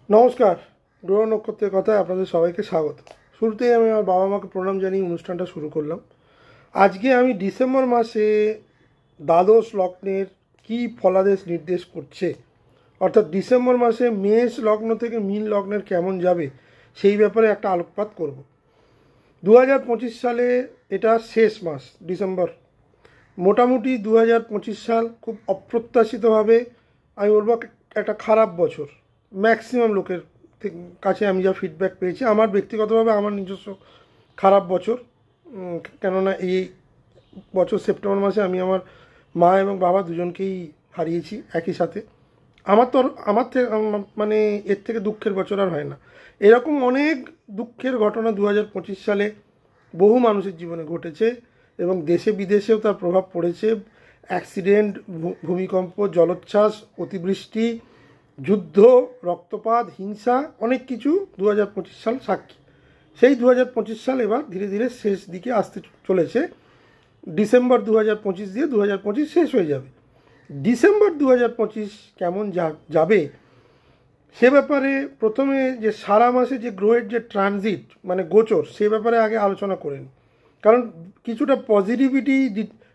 নমস্কার। গ্রহ নক্ষত্রের কথায় আপনাদের সবাইকে স্বাগত। শুরুতেই আমি আমার বাবা মাকে প্রণাম জানিয়ে অনুষ্ঠানটা শুরু করলাম। আজকে আমি ডিসেম্বর মাসে দ্বাদশ লগ্নের কী ফলাদেশ নির্দেশ করছে, অর্থাৎ ডিসেম্বর মাসে মেষ লগ্ন থেকে মীন লগ্নের কেমন যাবে সেই ব্যাপারে একটা আলোকপাত করব। 2025 সালে এটা শেষ মাস ডিসেম্বর। মোটামুটি 2025 সাল খুব অপ্রত্যাশিতভাবে আমি বলবো একটা খারাপ বছর। ম্যাক্সিমাম লোকের কাছে আমি যা ফিডব্যাক পেয়েছি, আমার ব্যক্তিগতভাবে আমার নিজস্ব খারাপ বছর। কেননা এই বছর সেপ্টেম্বর মাসে আমি আমার মা এবং বাবা দুজনকেই হারিয়েছি একই সাথে। আমার থেকে মানে এর থেকে দুঃখের বছর আর হয় না। এরকম অনেক দুঃখের ঘটনা 2025 সালে বহু মানুষের জীবনে ঘটেছে এবং দেশে বিদেশেও তার প্রভাব পড়েছে। অ্যাক্সিডেন্ট, ভূমিকম্প, জলোচ্ছ্বাস, অতিবৃষ্টি, যুদ্ধ, রক্তপাত, হিংসা, অনেক কিছু 2025 সাল সাক্ষী। সেই 2025 সাল এবার ধীরে ধীরে শেষ দিকে আসতে চলেছে। ডিসেম্বর 2025 দিয়ে 2025 শেষ হয়ে যাবে। ডিসেম্বর 2025 কেমন যাবে সে ব্যাপারে প্রথমে যে সারা মাসে যে গ্রহের যে ট্রানজিট মানে গোচর, সে ব্যাপারে আগে আলোচনা করে নিই। কারণ কিছুটা পজিটিভিটি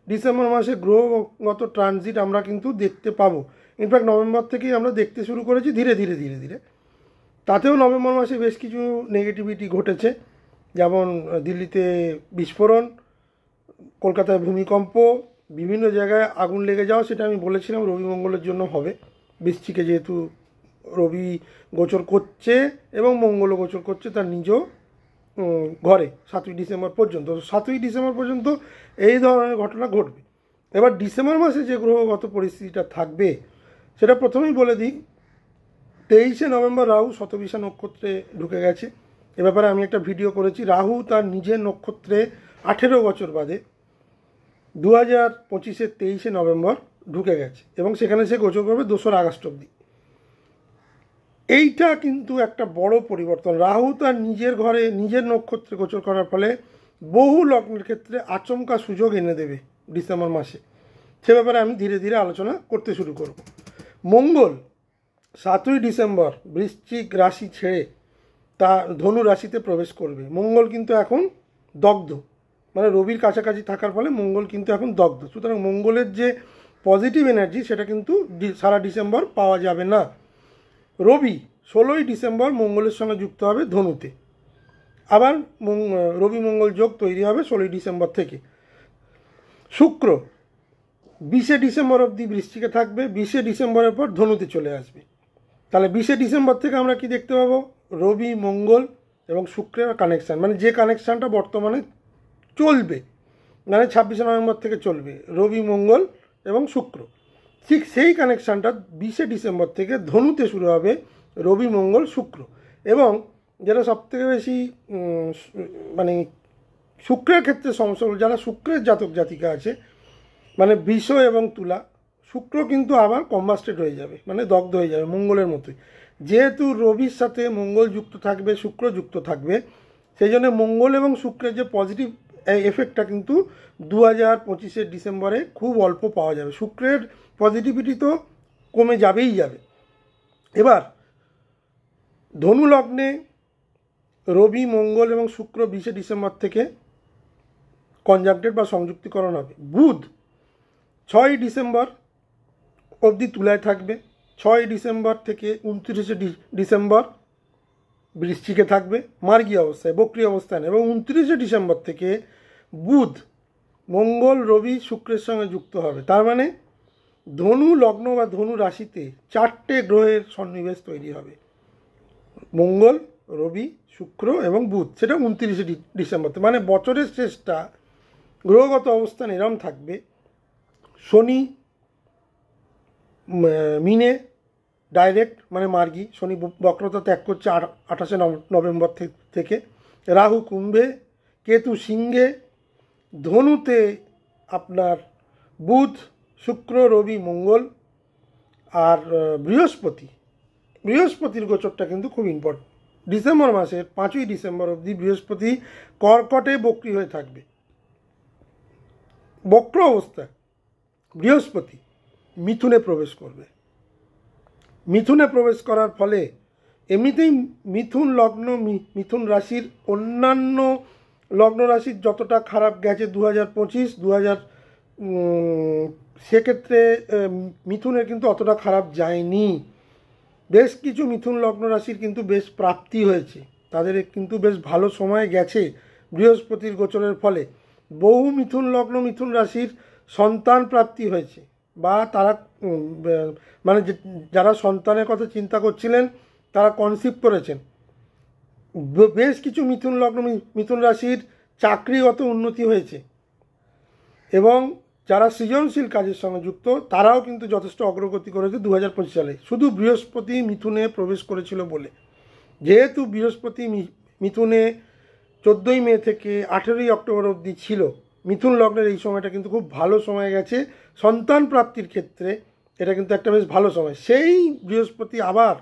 ডিসেম্বর মাসে গ্রহগত ট্রানজিট আমরা কিন্তু দেখতে পাবো। ইনফ্যাক্ট নভেম্বর থেকেই আমরা দেখতে শুরু করেছি ধীরে ধীরে ধীরে ধীরে। তাতেও নভেম্বর মাসে বেশ কিছু নেগেটিভিটি ঘটেছে, যেমন দিল্লিতে বিস্ফোরণ, কলকাতায় ভূমিকম্প, বিভিন্ন জায়গায় আগুন লেগে যাওয়া। সেটা আমি বলেছিলাম রবি মঙ্গলের জন্য হবে। বৃশ্চিকে যেহেতু রবি গোচর করছে এবং মঙ্গলও গোচর করছে তার নিজ ঘরে 7ই ডিসেম্বর পর্যন্ত। 7ই ডিসেম্বর পর্যন্ত এই ধরনের ঘটনা ঘটবে। এবার ডিসেম্বর মাসে যে গ্রহগত পরিস্থিতিটা থাকবে সেটা প্রথমেই বলে দিই। 23শে নভেম্বর রাহু শতবিশা নক্ষত্রে ঢুকে গেছে। এ ব্যাপারে আমি একটা ভিডিও করেছি। রাহু তার নিজের নক্ষত্রে 18 বছর বাদে 2025-এর 23শে নভেম্বর ঢুকে গেছে এবং সেখানে সে গোচর করবে 2রা আগস্ট অবধি। এইটা কিন্তু একটা বড় পরিবর্তন। রাহু তার নিজের ঘরে নিজের নক্ষত্রে গোচর করার ফলে বহু লগ্নের ক্ষেত্রে আচমকা সুযোগ এনে দেবে ডিসেম্বর মাসে। সে ব্যাপারে আমি ধীরে ধীরে আলোচনা করতে শুরু করব। মঙ্গল 7ই ডিসেম্বর বৃশ্চিক রাশি ছেড়ে তা ধনু রাশিতে প্রবেশ করবে। মঙ্গল কিন্তু এখন দগ্ধ, মানে রবির কাছাকাছি থাকার ফলে মঙ্গল কিন্তু এখন দগ্ধ। সুতরাং মঙ্গলের যে পজিটিভ এনার্জি সেটা কিন্তু সারা ডিসেম্বর পাওয়া যাবে না। রবি 16ই ডিসেম্বর মঙ্গলের সঙ্গে যুক্ত হবে ধনুতে। আবার রবি মঙ্গল যোগ তৈরি হবে 16ই ডিসেম্বর থেকে। শুক্র 20শে ডিসেম্বর অবধি বৃশ্চিকে থাকবে, 20শে ডিসেম্বরের পর ধনুতে চলে আসবে। তাহলে 20শে ডিসেম্বর থেকে আমরা কি দেখতে পাবো? রবি মঙ্গল এবং শুক্রের কানেকশান, মানে যে কানেকশানটা বর্তমানে চলবে, মানে 26শে নভেম্বর থেকে চলবে রবি মঙ্গল এবং শুক্র। ঠিক সেই কানেকশানটা 20শে ডিসেম্বর থেকে ধনুতে শুরু হবে রবি মঙ্গল শুক্র। এবং যেটা সবথেকে বেশি মানে শুক্রের ক্ষেত্রে সমস্যা হল, যারা শুক্রের জাতক জাতিকা আছে মানে বৃষ এবং তুলা, শুক্র কিন্তু আবার কম্বাস্টেড হয়ে যাবে, মানে দগ্ধ হয়ে যাবে মঙ্গলের মতোই। যেহেতু রবির সাথে মঙ্গল যুক্ত থাকবে, শুক্র যুক্ত থাকবে, সেই জন্য মঙ্গল এবং শুক্রের যে পজিটিভ এফেক্টটা কিন্তু 2025-এর ডিসেম্বরে খুব অল্প পাওয়া যাবে। শুক্রের পজিটিভিটি তো কমে যাবেই যাবে। এবার ধনু লগ্নে রবি মঙ্গল এবং শুক্র 20শে ডিসেম্বর থেকে কনজাংক্টেড বা সংযুক্তিকরণ হবে। বুধ 6ই ডিসেম্বর অবধি তুলায় থাকবে, 6ই ডিসেম্বর থেকে 29শে ডিসেম্বর বৃশ্চিকে থাকবে মার্গী অবস্থায়, বক্রী অবস্থান। এবং 29শে ডিসেম্বর থেকে বুধ মঙ্গল রবি শুক্রের সঙ্গে যুক্ত হবে। তার মানে ধনু লগ্ন বা ধনু রাশিতে 4টে গ্রহের সন্নিবেশ তৈরি হবে, মঙ্গল, রবি, শুক্র এবং বুধ। সেটা 29শে ডিসেম্বর। মানে বছরের শেষটা গ্রহগত অবস্থান এরম থাকবে। শনি মিনে ডাইরেক্ট, মানে মার্গী, শনি বক্রতা ত্যাগ করছে 28শে নভেম্বর থেকে। রাহু কুম্ভে, কেতু সিংহে, ধনুতে আপনার বুধ, শুক্র, রবি, মঙ্গল। আর বৃহস্পতির গোচরটা কিন্তু খুব ইম্পর্টেন্ট। ডিসেম্বর মাসের 5ই ডিসেম্বর অবধি বৃহস্পতি কর্কটে বক্রী হয়ে থাকবে। বক্র অবস্থায় বৃহস্পতি মিথুনে প্রবেশ করবে। মিথুনে প্রবেশ করার ফলে এমনিতেই মিথুন লগ্ন মিথুন রাশির অন্যান্য লগ্ন রাশির যতটা খারাপ গেছে 2025 সেক্ষেত্রে মিথুনের কিন্তু অতটা খারাপ যায়নি। বেশ কিছু মিথুন লগ্ন রাশির কিন্তু বেশ প্রাপ্তি হয়েছে, তাদের কিন্তু বেশ ভালো সময় গেছে বৃহস্পতির গোচরের ফলে। বহু মিথুন লগ্ন মিথুন রাশির সন্তান প্রাপ্তি হয়েছে, বা তারা মানে যারা সন্তানের কথা চিন্তা করছিলেন তারা কনসিভ করেছেন। বেশ কিছু মিথুন লগ্ন মিথুন রাশির চাকরিগত উন্নতি হয়েছে, এবং যারা সৃজনশীল কাজের সঙ্গে যুক্ত তারাও কিন্তু যথেষ্ট অগ্রগতি করেছে 2025 সালে, শুধু বৃহস্পতি মিথুনে প্রবেশ করেছিল বলে। যেহেতু বৃহস্পতি মিথুনে 14ই মে থেকে 18ই অক্টোবর অবধি ছিল, মিথুন লগ্নের এই সময়টা কিন্তু খুব ভালো সময় গেছে সন্তান প্রাপ্তির ক্ষেত্রে। এটা কিন্তু একটা বেশ ভালো সময়। সেই বৃহস্পতি আবার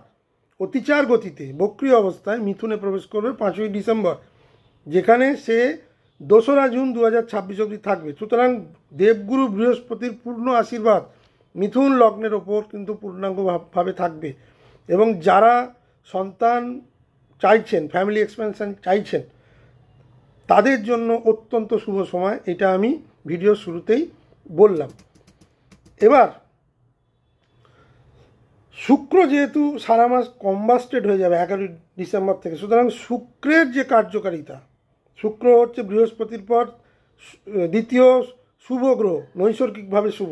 অতিচার গতিতে বক্রী অবস্থায় মিথুনে প্রবেশ করবে 5ই ডিসেম্বর, যেখানে সে 2রা জুন 2026 অবধি থাকবে। সুতরাং দেবগুরু বৃহস্পতির পূর্ণ আশীর্বাদ মিথুন লগ্নের ওপর কিন্তু পূর্ণাঙ্গভাবে থাকবে, এবং যারা সন্তান চাইছেন, ফ্যামিলি এক্সপ্যানশন চাইছেন, তাদের জন্য অত্যন্ত শুভ সময়। এটা আমি ভিডিও শুরুতেই বললাম। এবার শুক্র যেহেতু সারা মাস কম্বাস্টেড হয়ে যাবে 11ই ডিসেম্বর থেকে, সুতরাং শুক্রের যে কার্যকারিতা, শুক্র হচ্ছে বৃহস্পতির পর দ্বিতীয় শুভ গ্রহ, নৈসর্গিকভাবে শুভ,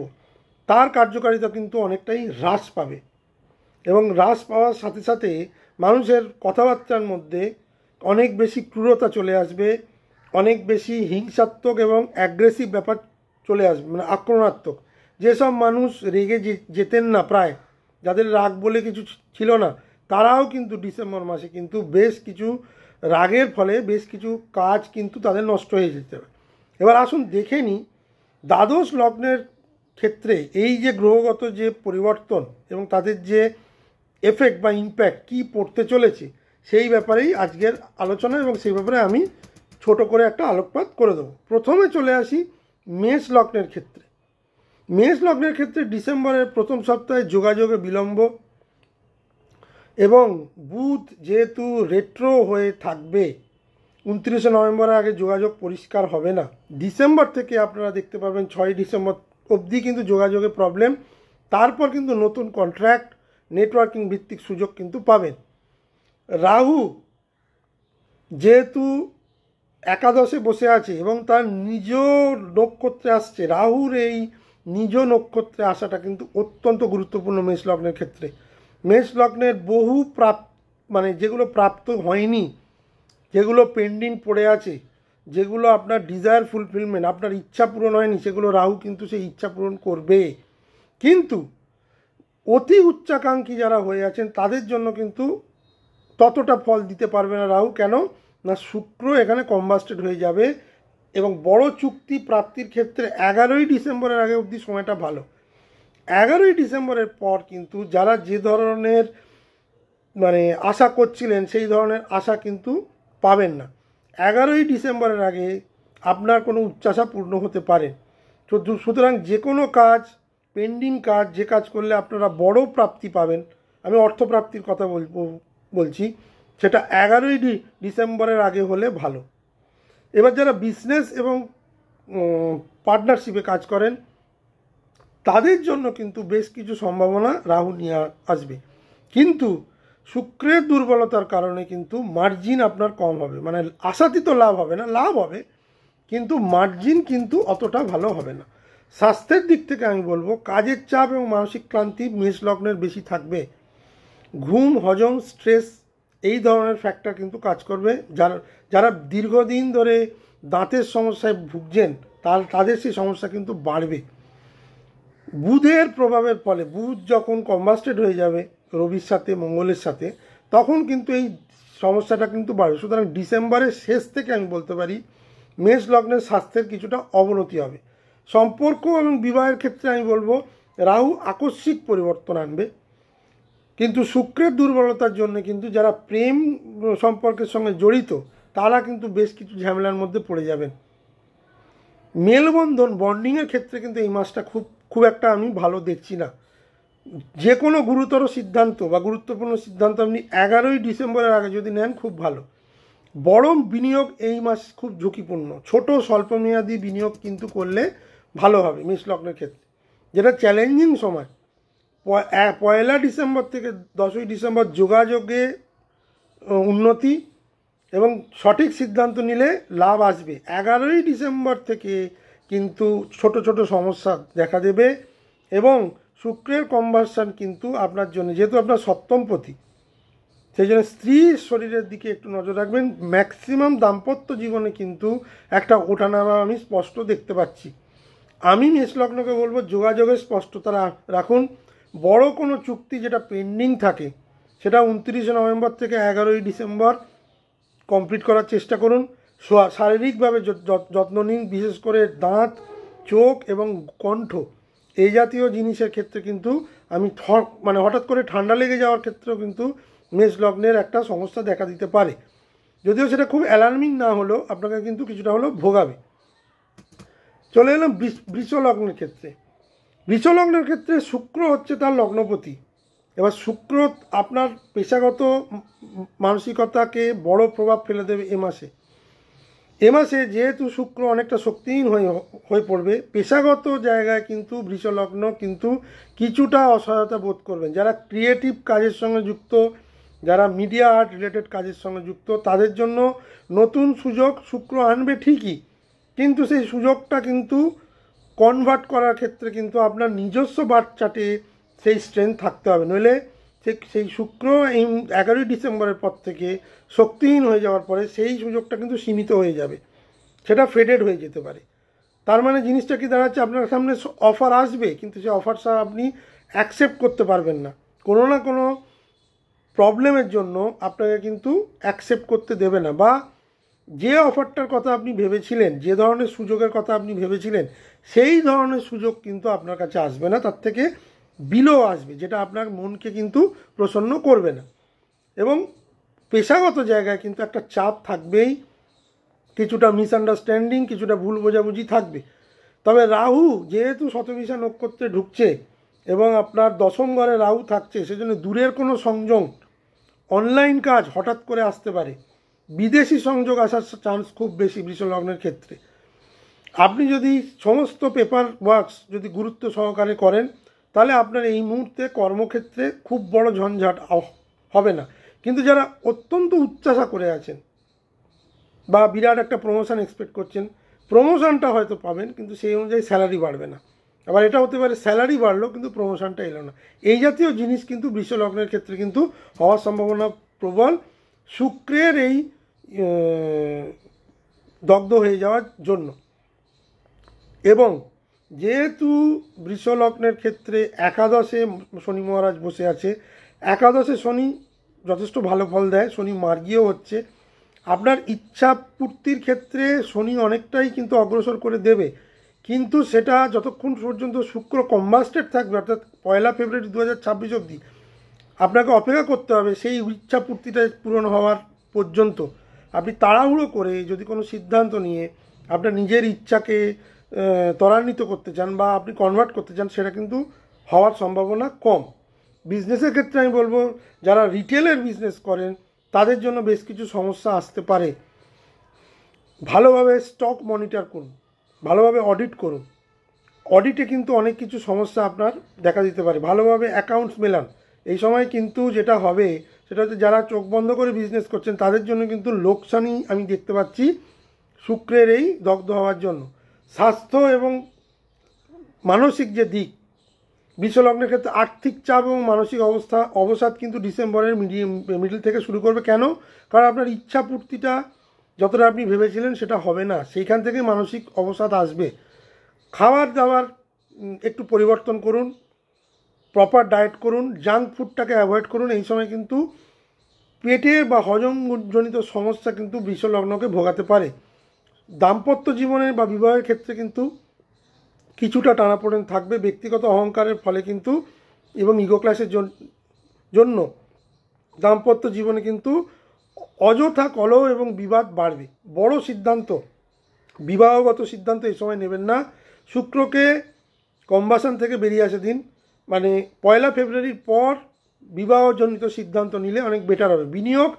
তার কার্যকারিতা কিন্তু অনেকটাই হ্রাস পাবে। এবং হ্রাস পাওয়ার সাথে সাথে মানুষের কথাবার্তার মধ্যে অনেক বেশি ক্রূরতা চলে আসবে, অনেক বেশি হিংসাত্মক এবং অ্যাগ্রেসিভ ব্যাপার চলে আসবে, মানে আক্রমণাত্মক। যেসব মানুষ রেগে যেতেন না, প্রায় যাদের রাগ বলে কিছু ছিল না, তারাও কিন্তু ডিসেম্বর মাসে কিন্তু বেশ কিছু রাগের ফলে বেশ কিছু কাজ কিন্তু তাদের নষ্ট হয়ে যেতে হবে। এবার আসুন দেখে নিই দ্বাদশ লগ্নের ক্ষেত্রে এই যে গ্রহগত যে পরিবর্তন এবং তাদের যে এফেক্ট বা ইম্প্যাক্ট কী পড়তে চলেছে, সেই ব্যাপারেই আজকের আলোচনা, এবং সেই ব্যাপারে আমি ছোট করে একটা আলোকপাত করে দেবো। প্রথমে চলে আসি মেষ লগ্নের ক্ষেত্রে। মেষ লগ্নের ক্ষেত্রে ডিসেম্বরের প্রথম সপ্তাহে যোগাযোগে বিলম্ব, এবং বুধ যেহেতু রেট্রো হয়ে থাকবে 29শে নভেম্বরের আগে যোগাযোগ পরিষ্কার হবে না। ডিসেম্বর থেকে আপনারা দেখতে পাবেন 6ই ডিসেম্বর অবধি কিন্তু যোগাযোগে প্রবলেম, তারপর কিন্তু নতুন কন্ট্রাক্ট, নেটওয়ার্কিং ভিত্তিক সুযোগ কিন্তু পাবেন। রাহু যেহেতু একাদশে বসে আছে এবং তার নিজ নক্ষত্রে আসছে, রাহুর এই নিজ নক্ষত্রে আসাটা কিন্তু অত্যন্ত গুরুত্বপূর্ণ মেষ লগ্নের ক্ষেত্রে। মেষ লগ্নের বহু মানে যেগুলো প্রাপ্ত হয়নি, যেগুলো পেন্ডিং পড়ে আছে, যেগুলো আপনার ডিজায়ার ফুলফিলমেন্ট, আপনার ইচ্ছা পূরণ হয়নি, সেগুলো রাহু কিন্তু সেই ইচ্ছা পূরণ করবে। কিন্তু অতি উচ্চাকাঙ্ক্ষী যারা হয়ে আছেন তাদের জন্য কিন্তু ততটা ফল দিতে পারবে না রাহু। কেন না, শুক্র এখানে কম্বাস্টেড হয়ে যাবে, এবং বড় চুক্তি প্রাপ্তির ক্ষেত্রে 11ই ডিসেম্বরের আগে অবধি সময়টা ভালো। 11ই ডিসেম্বরের পর কিন্তু যারা যে ধরনের মানে আশা করছিলেন সেই ধরনের আশা কিন্তু পাবেন না। 11ই ডিসেম্বরের আগে আপনার কোনো উচ্চাশা পূর্ণ হতে পারে। সুতরাং যে কোনো কাজ, পেন্ডিং কাজ, যে কাজ করলে আপনারা বড় প্রাপ্তি পাবেন, আমি অর্থপ্রাপ্তির কথা বলছি, সেটা 11ই ডিসেম্বরের আগে হলে ভালো। এবার যারা বিজনেস এবং পার্টনারশিপে কাজ করেন তাদের জন্য কিন্তু বেশ কিছু সম্ভাবনা রাহু নিয়ে আসবে, কিন্তু শুক্রের দুর্বলতার কারণে কিন্তু মার্জিন আপনার কম হবে। মানে আশাতীত লাভ হবে না, লাভ হবে, কিন্তু মার্জিন কিন্তু অতটা ভালো হবে না। স্বাস্থ্যের দিক থেকে আমি বলবো কাজের চাপ এবং মানসিক ক্লান্তি মেষ লগ্নের বেশি থাকবে। ঘুম, হজম, স্ট্রেস, এই ধরনের ফ্যাক্টর কিন্তু কাজ করবে। যারা দীর্ঘদিন ধরে দাঁতের সমস্যায় ভুগছেন তাদের সেই সমস্যা কিন্তু বাড়বে। বুধের প্রভাবের ফলে, বুধ যখন কম্বাস্টেড হয়ে যাবে রবির সাথে, মঙ্গলের সাথে, তখন কিন্তু এই সমস্যাটা কিন্তু বাড়বে। সুতরাং ডিসেম্বরের শেষ থেকে আমি বলতে পারি মেষ লগ্নের স্বাস্থ্যের কিছুটা অবনতি হবে। সম্পর্ক এবং বিবাহের ক্ষেত্রে আমি বলবো রাহু আকস্মিক পরিবর্তন আনবে, কিন্তু শুক্রের দুর্বলতার জন্য কিন্তু যারা প্রেম সম্পর্কের সঙ্গে জড়িত তারা কিন্তু বেশ কিছু ঝামেলার মধ্যে পড়ে যাবেন। মেলবন্ধন, বন্ডিংয়ের ক্ষেত্রে কিন্তু এই মাসটা খুব একটা আমি ভালো দেখছি না। যে কোনো গুরুতর সিদ্ধান্ত বা গুরুত্বপূর্ণ সিদ্ধান্ত আপনি 11ই ডিসেম্বরের আগে যদি নেন খুব ভালো। বড় বিনিয়োগ এই মাস খুব ঝুঁকিপূর্ণ, ছোট স্বল্পমেয়াদী বিনিয়োগ কিন্তু করলে ভালো হবে মেষ লগ্নের ক্ষেত্রে, যেটা চ্যালেঞ্জিং সময়। 1 ডিসেম্বর থেকে 10ই ডিসেম্বর যোগাযোগে উন্নতি এবং সঠিক সিদ্ধান্ত নিলে লাভ আসবে। 11ই ডিসেম্বর থেকে কিন্তু ছোট ছোট সমস্যা দেখা দেবে এবং শুক্রের কনভার্সন কিন্তু আপনার জন্য, যেহেতু আপনার সপ্তমপতি, সেই জন্য স্ত্রীর শরীরের দিকে একটু নজর রাখবেন। ম্যাক্সিমাম দাম্পত্য জীবনে কিন্তু একটা ওঠানামা আমি স্পষ্ট দেখতে পাচ্ছি। আমি মেষ লগ্নকে বলবো যোগাযোগের স্পষ্টতা রাখুন। বড় কোনো চুক্তি যেটা পেন্ডিং থাকে সেটা 29 নভেম্বর থেকে 11ই ডিসেম্বর কমপ্লিট করার চেষ্টা করুন। শারীরিকভাবে যত্ন নিন, বিশেষ করে দাঁত, চোখ এবং কণ্ঠ এই জাতীয় জিনিসের ক্ষেত্রে কিন্তু আমি হঠাৎ করে ঠান্ডা লেগে যাওয়ার ক্ষেত্রেও কিন্তু মেষ লগ্নের একটা সমস্যা দেখা দিতে পারে। যদিও সেটা খুব অ্যালার্মিং না হলেও আপনাকে কিন্তু কিছুটা হলেও ভোগাবে। চলে এলাম বৃষ লগ্নের ক্ষেত্রে। বৃষ লগ্নের ক্ষেত্রে শুক্র হচ্ছে তার লগ্নপতি। এবার শুক্র আপনার পেশাগত মানসিকতাকে বড় প্রভাব ফেলে দেবে এ মাসে যেহেতু শুক্র অনেকটা শক্তিহীন হয়ে পড়বে, পেশাগত জায়গায় কিন্তু বৃষ লগ্ন কিন্তু কিছুটা অসহায়তা বোধ করবেন। যারা ক্রিয়েটিভ কাজের সঙ্গে যুক্ত, যারা মিডিয়া আর্ট রিলেটেড কাজের সঙ্গে যুক্ত, তাদের জন্য নতুন সুযোগ শুক্র আনবে ঠিকই, কিন্তু সেই সুযোগটা কিন্তু কনভার্ট করার ক্ষেত্রে কিন্তু আপনার নিজস্ব বার্চাটে সেই স্ট্রেংথ থাকতে হবে, নইলে সেই শুক্র এই 11ই ডিসেম্বরের পর থেকে শক্তিহীন হয়ে যাওয়ার পরে সেই সুযোগটা কিন্তু সীমিত হয়ে যাবে, সেটা ফেডেড হয়ে যেতে পারে। তার মানে জিনিসটা কি দাঁড়াচ্ছে, আপনার সামনে অফার আসবে কিন্তু সেই অফারটা আপনি অ্যাকসেপ্ট করতে পারবেন না, কোনো না কোনো প্রবলেমের জন্য আপনাকে কিন্তু অ্যাকসেপ্ট করতে দেবে না, বা যে অফারটার কথা আপনি ভেবেছিলেন, যে ধরনের সুযোগের কথা আপনি ভেবেছিলেন, সেই ধরনের সুযোগ কিন্তু আপনার কাছে আসবে না, তার থেকে বিলো আসবে, যেটা আপনার মনকে কিন্তু প্রসন্ন করবে না। এবং পেশাগত জায়গায় কিন্তু একটা চাপ থাকবেই, কিছুটা মিসআন্ডারস্ট্যান্ডিং, কিছুটা ভুল বোঝাবুঝি থাকবে। তবে রাহু যেহেতু শতভিষা নক্ষত্রে ঢুকছে এবং আপনার দশম ঘরে রাহু থাকছে, সেজন্য দূরের কোনো সংযোগ, অনলাইন কাজ হঠাৎ করে আসতে পারে, বিদেশি সংযোগ আসার চান্স খুব বেশি বৃষ লগ্নের ক্ষেত্রে। আপনি যদি সমস্ত পেপার ওয়ার্কস যদি গুরুত্ব সহকারে করেন, তাহলে আপনার এই মুহূর্তে কর্মক্ষেত্রে খুব বড় ঝঞ্ঝাট হবে না। কিন্তু যারা অত্যন্ত উচ্চাশা করে আছেন বা বিরাট একটা প্রমোশন এক্সপেক্ট করছেন, প্রমোশনটা হয়তো পাবেন কিন্তু সেই অনুযায়ী স্যালারি বাড়বে না। আবার এটা হতে পারে স্যালারি বাড়লো কিন্তু প্রমোশনটা এলো না। এই জাতীয় জিনিস কিন্তু বৃষ লগ্নের ক্ষেত্রে কিন্তু হওয়ার সম্ভাবনা প্রবল, শুক্রের এই দগ্ধ হয়ে যাওয়ার জন্য। এবং যেহেতু বৃষ লগ্নের ক্ষেত্রে একাদশে শনি মহারাজ বসে আছে, একাদশে শনি যথেষ্ট ভালো ফল দেয়, শনি মার্গীয় হচ্ছে, আপনার ইচ্ছা পূর্তির ক্ষেত্রে শনি অনেকটাই কিন্তু অগ্রসর করে দেবে, কিন্তু সেটা যতক্ষণ পর্যন্ত শুক্র কম্বাস্টেড থাকবে, অর্থাৎ 1 ফেব্রুয়ারি 2026 অবধি আপনাকে অপেক্ষা করতে হবে সেই ইচ্ছা পূর্তিটা পূরণ হওয়ার পর্যন্ত। আপনি তাড়াহুড়ো করে যদি কোনো সিদ্ধান্ত নিয়ে আপনার নিজের ইচ্ছাকে ত্বরান্বিত করতে চান বা আপনি কনভার্ট করতে চান, সেটা কিন্তু হওয়ার সম্ভাবনা কম। বিজনেসের ক্ষেত্রে আমি বলবো, যারা রিটেলের বিজনেস করেন তাদের জন্য বেশ কিছু সমস্যা আসতে পারে। ভালোভাবে স্টক মনিটর করুন, ভালোভাবে অডিট করুন, অডিটে কিন্তু অনেক কিছু সমস্যা আপনার দেখা দিতে পারে। ভালোভাবে অ্যাকাউন্টস মেলান। এই সময় কিন্তু যেটা হবে সেটা হচ্ছে, যারা চোখ বন্ধ করে বিজনেস করছেন তাদের জন্য কিন্তু লোকসানই আমি দেখতে পাচ্ছি শুক্রের এই দগ্ধ হওয়ার জন্য। স্বাস্থ্য এবং মানসিক যে দিক, বৃষ লগ্নের ক্ষেত্রে আর্থিক চাপ এবং মানসিক অবসাদ কিন্তু ডিসেম্বরের মিডিল থেকে শুরু করবে। কেন? কারণ আপনার ইচ্ছা পূর্তিটা যতটা আপনি ভেবেছিলেন সেটা হবে না, সেইখান থেকে মানসিক অবসাদ আসবে। খাবার দাবার একটু পরিবর্তন করুন, প্রপার ডায়েট করুন, জাঙ্ক ফুডটাকে অ্যাভয়েড করুন। এই সময় কিন্তু পেটের বা হজমজনিত সমস্যা কিন্তু বৃষ লগ্নকে ভোগাতে পারে। দাম্পত্য জীবনে বা বিবাহের ক্ষেত্রে কিন্তু কিছুটা টানাপোড়েন থাকবে, ব্যক্তিগত অহংকারের ফলে কিন্তু এবং ইগো ক্লাসের জন্য দাম্পত্য জীবনে কিন্তু অযথা কলহ এবং বিবাদ বাড়বে। বড় সিদ্ধান্ত, বিবাহগত সিদ্ধান্ত এই সময় নেবেন না। শুক্রকে কম্বাসন থেকে বেরিয়ে আসে দিন, মানে 1 ফেব্রুয়ারির পর বিবাহজনিত সিদ্ধান্ত নিলে অনেক বেটার হবে। বিনিয়োগ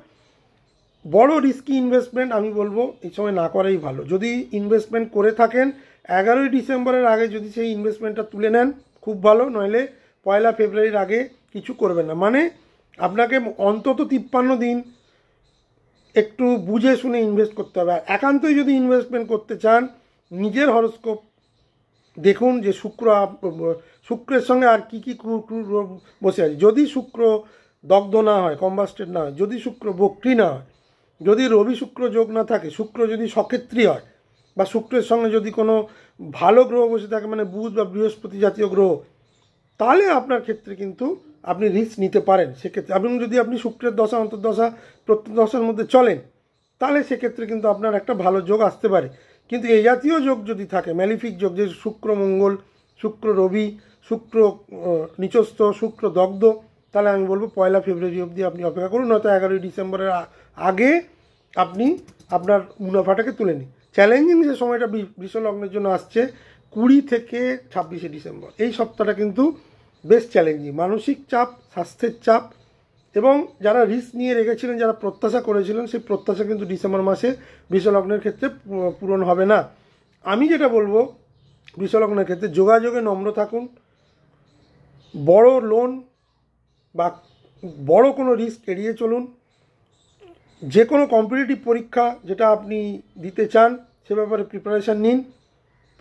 বড় রিস্কি ইনভেস্টমেন্ট আমি বলবো এই সময় না করাই ভালো। যদি ইনভেস্টমেন্ট করে থাকেন 11ই ডিসেম্বরের আগে যদি সেই ইনভেস্টমেন্টটা তুলে নেন খুব ভালো, নইলে 1 ফেব্রুয়ারির আগে কিছু করবেন না। মানে আপনাকে অন্তত 53 দিন একটু বুঝে শুনে ইনভেস্ট করতে হবে। আর একান্তই যদি ইনভেস্টমেন্ট করতে চান নিজের হরস্কোপ দেখুন যে শুক্রের সঙ্গে আর কী কী বসে আছে। যদি শুক্র দগ্ধ না হয়, কম্বাস্টেড না হয়, যদি শুক্র বক্রী না হয়, যদি রবি শুক্র যোগ না থাকে, শুক্র যদি সক্ষেত্রী হয়, বা শুক্রের সঙ্গে যদি কোনো ভালো গ্রহ বসে থাকে মানে বুধ বা বৃহস্পতি জাতীয় গ্রহ, তাহলে আপনার ক্ষেত্রে কিন্তু আপনি রিস্ক নিতে পারেন। সেক্ষেত্রে এবং যদি আপনি শুক্রের দশা অন্তর্দশা প্রত্যদশার মধ্যে চলেন তাহলে সেক্ষেত্রে কিন্তু আপনার একটা ভালো যোগ আসতে পারে। কিন্তু এই জাতীয় যোগ যদি থাকে, ম্যালিফিক যোগ, যে শুক্র মঙ্গল, শুক্র রবি, শুক্র নিচস্থ, শুক্র দগ্ধ, তাহলে আমি বলবো 1 ফেব্রুয়ারি অবধি আপনি অপেক্ষা করুন, নয়তো 11ই ডিসেম্বরের আগে আপনি আপনার মুনাফাটাকে তুলে নিন। চ্যালেঞ্জিং যে সময়টা বৃষ লগ্নের জন্য আসছে 20 থেকে 26শে ডিসেম্বর, এই সপ্তাহটা কিন্তু বেশ চ্যালেঞ্জিং। মানসিক চাপ, স্বাস্থ্যের চাপ, এবং যারা রিস্ক নিয়ে রেখেছিলেন, যারা প্রত্যাশা করেছিলেন, সেই প্রত্যাশা কিন্তু ডিসেম্বর মাসে বৃষলগ্নের ক্ষেত্রে পূরণ হবে না। আমি যেটা বলবো বৃষলগ্নের ক্ষেত্রে যোগাযোগে নম্র থাকুন, বড় লোন বা বড় কোনো রিস্ক এড়িয়ে চলুন, যে কোনো কম্পিটিটিভ পরীক্ষা যেটা আপনি দিতে চান সে ব্যাপারে প্রিপারেশান নিন,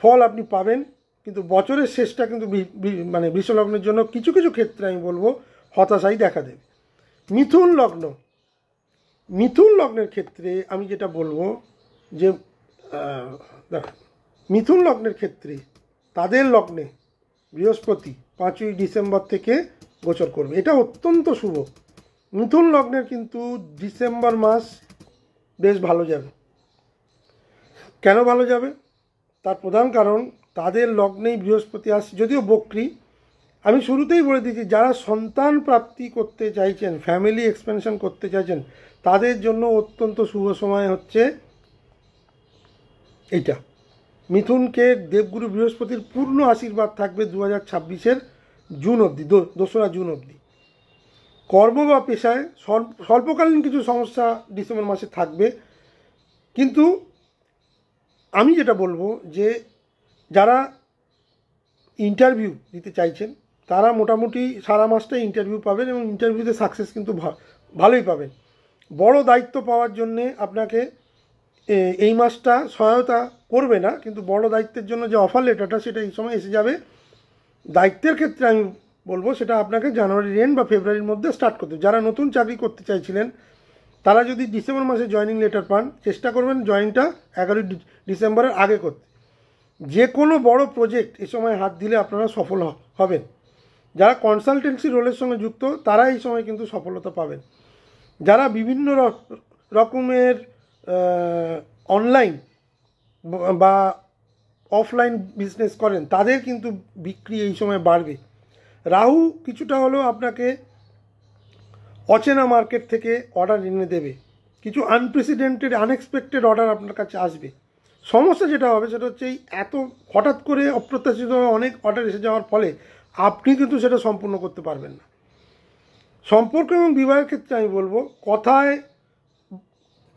ফল আপনি পাবেন। কিন্তু বছরের শেষটা কিন্তু মানে বৃষলগ্নের জন্য কিছু কিছু ক্ষেত্রে আমি বলবো হতাশাই দেখা দেবে। মিথুন লগ্নের ক্ষেত্রে আমি যেটা বলবো যে মিথুন লগ্নের ক্ষেত্রে তাদের লগ্নে বৃহস্পতি 5ই ডিসেম্বর থেকে গোচর করবে, এটা অত্যন্ত শুভ। মিথুন লগ্নের কিন্তু ডিসেম্বর মাস বেশ ভালো যাবে। কেন ভালো যাবে? তার প্রধান কারণ তাদের লগ্নেই বৃহস্পতি আসছে, যদিও বক্রী। আমি শুরুতেই বলে দিচ্ছি, যারা সন্তান প্রাপ্তি করতে চাইছেন, ফ্যামিলি এক্সপেনশন করতে চাইছেন, তাদের জন্য অত্যন্ত শুভ সময় হচ্ছে এইটা। মিথুনকে দেবগুরু বৃহস্পতির পূর্ণ আশীর্বাদ থাকবে 2026-এর জুন অবধি, 2রা জুন অবধি। কর্ম বা পেশায় স্বল্পকালীন কিছু সমস্যা ডিসেম্বর মাসে থাকবে, কিন্তু আমি যেটা বলবো যে যারা ইন্টারভিউ দিতে চাইছেন তারা মোটামুটি সারা মাসটাই ইন্টারভিউ পাবেন, এবং ইন্টারভিউতে সাকসেস কিন্তু ভালোই পাবেন। বড় দায়িত্ব পাওয়ার জন্যে আপনাকে এই মাসটা সহায়তা করবে না, কিন্তু বড় দায়িত্বের জন্য যে অফার লেটারটা সেটা এই সময় এসে যাবে। দায়িত্বের ক্ষেত্রে আমি বলবো সেটা আপনাকে জানুয়ারির এন্ড বা ফেব্রুয়ারির মধ্যে স্টার্ট করতে। যারা নতুন চাকরি করতে চাইছিলেন তারা যদি ডিসেম্বর মাসে জয়েনিং লেটার পান, চেষ্টা করবেন জয়েনটা 11ই ডিসেম্বরের আগে করতে। যে কোনো বড় প্রজেক্ট এ সময় হাত দিলে আপনারা সফল হবেন। যারা কনসালটেন্সি রোলের সঙ্গে যুক্ত তারা এই সময় কিন্তু সফলতা পাবেন। যারা বিভিন্ন রকমের অনলাইন বা অফলাইন বিজনেস করেন তাদের কিন্তু বিক্রি এই সময় বাড়বে। রাহু কিছুটা হলেও আপনাকে অচেনা মার্কেট থেকে অর্ডার এনে দেবে, কিছু আনপ্রেসিডেন্টেড আনএক্সপেক্টেড অর্ডার আপনার কাছে আসবে। সমস্যা যেটা হবে সেটা হচ্ছে এই এত হঠাৎ করে অপ্রত্যাশিত অনেক অর্ডার এসে যাওয়ার ফলে আপনি কিন্তু সেটা সম্পূর্ণ করতে পারবেন না। সম্পর্ক এবং বিবাহের ক্ষেত্রে আমি বলবো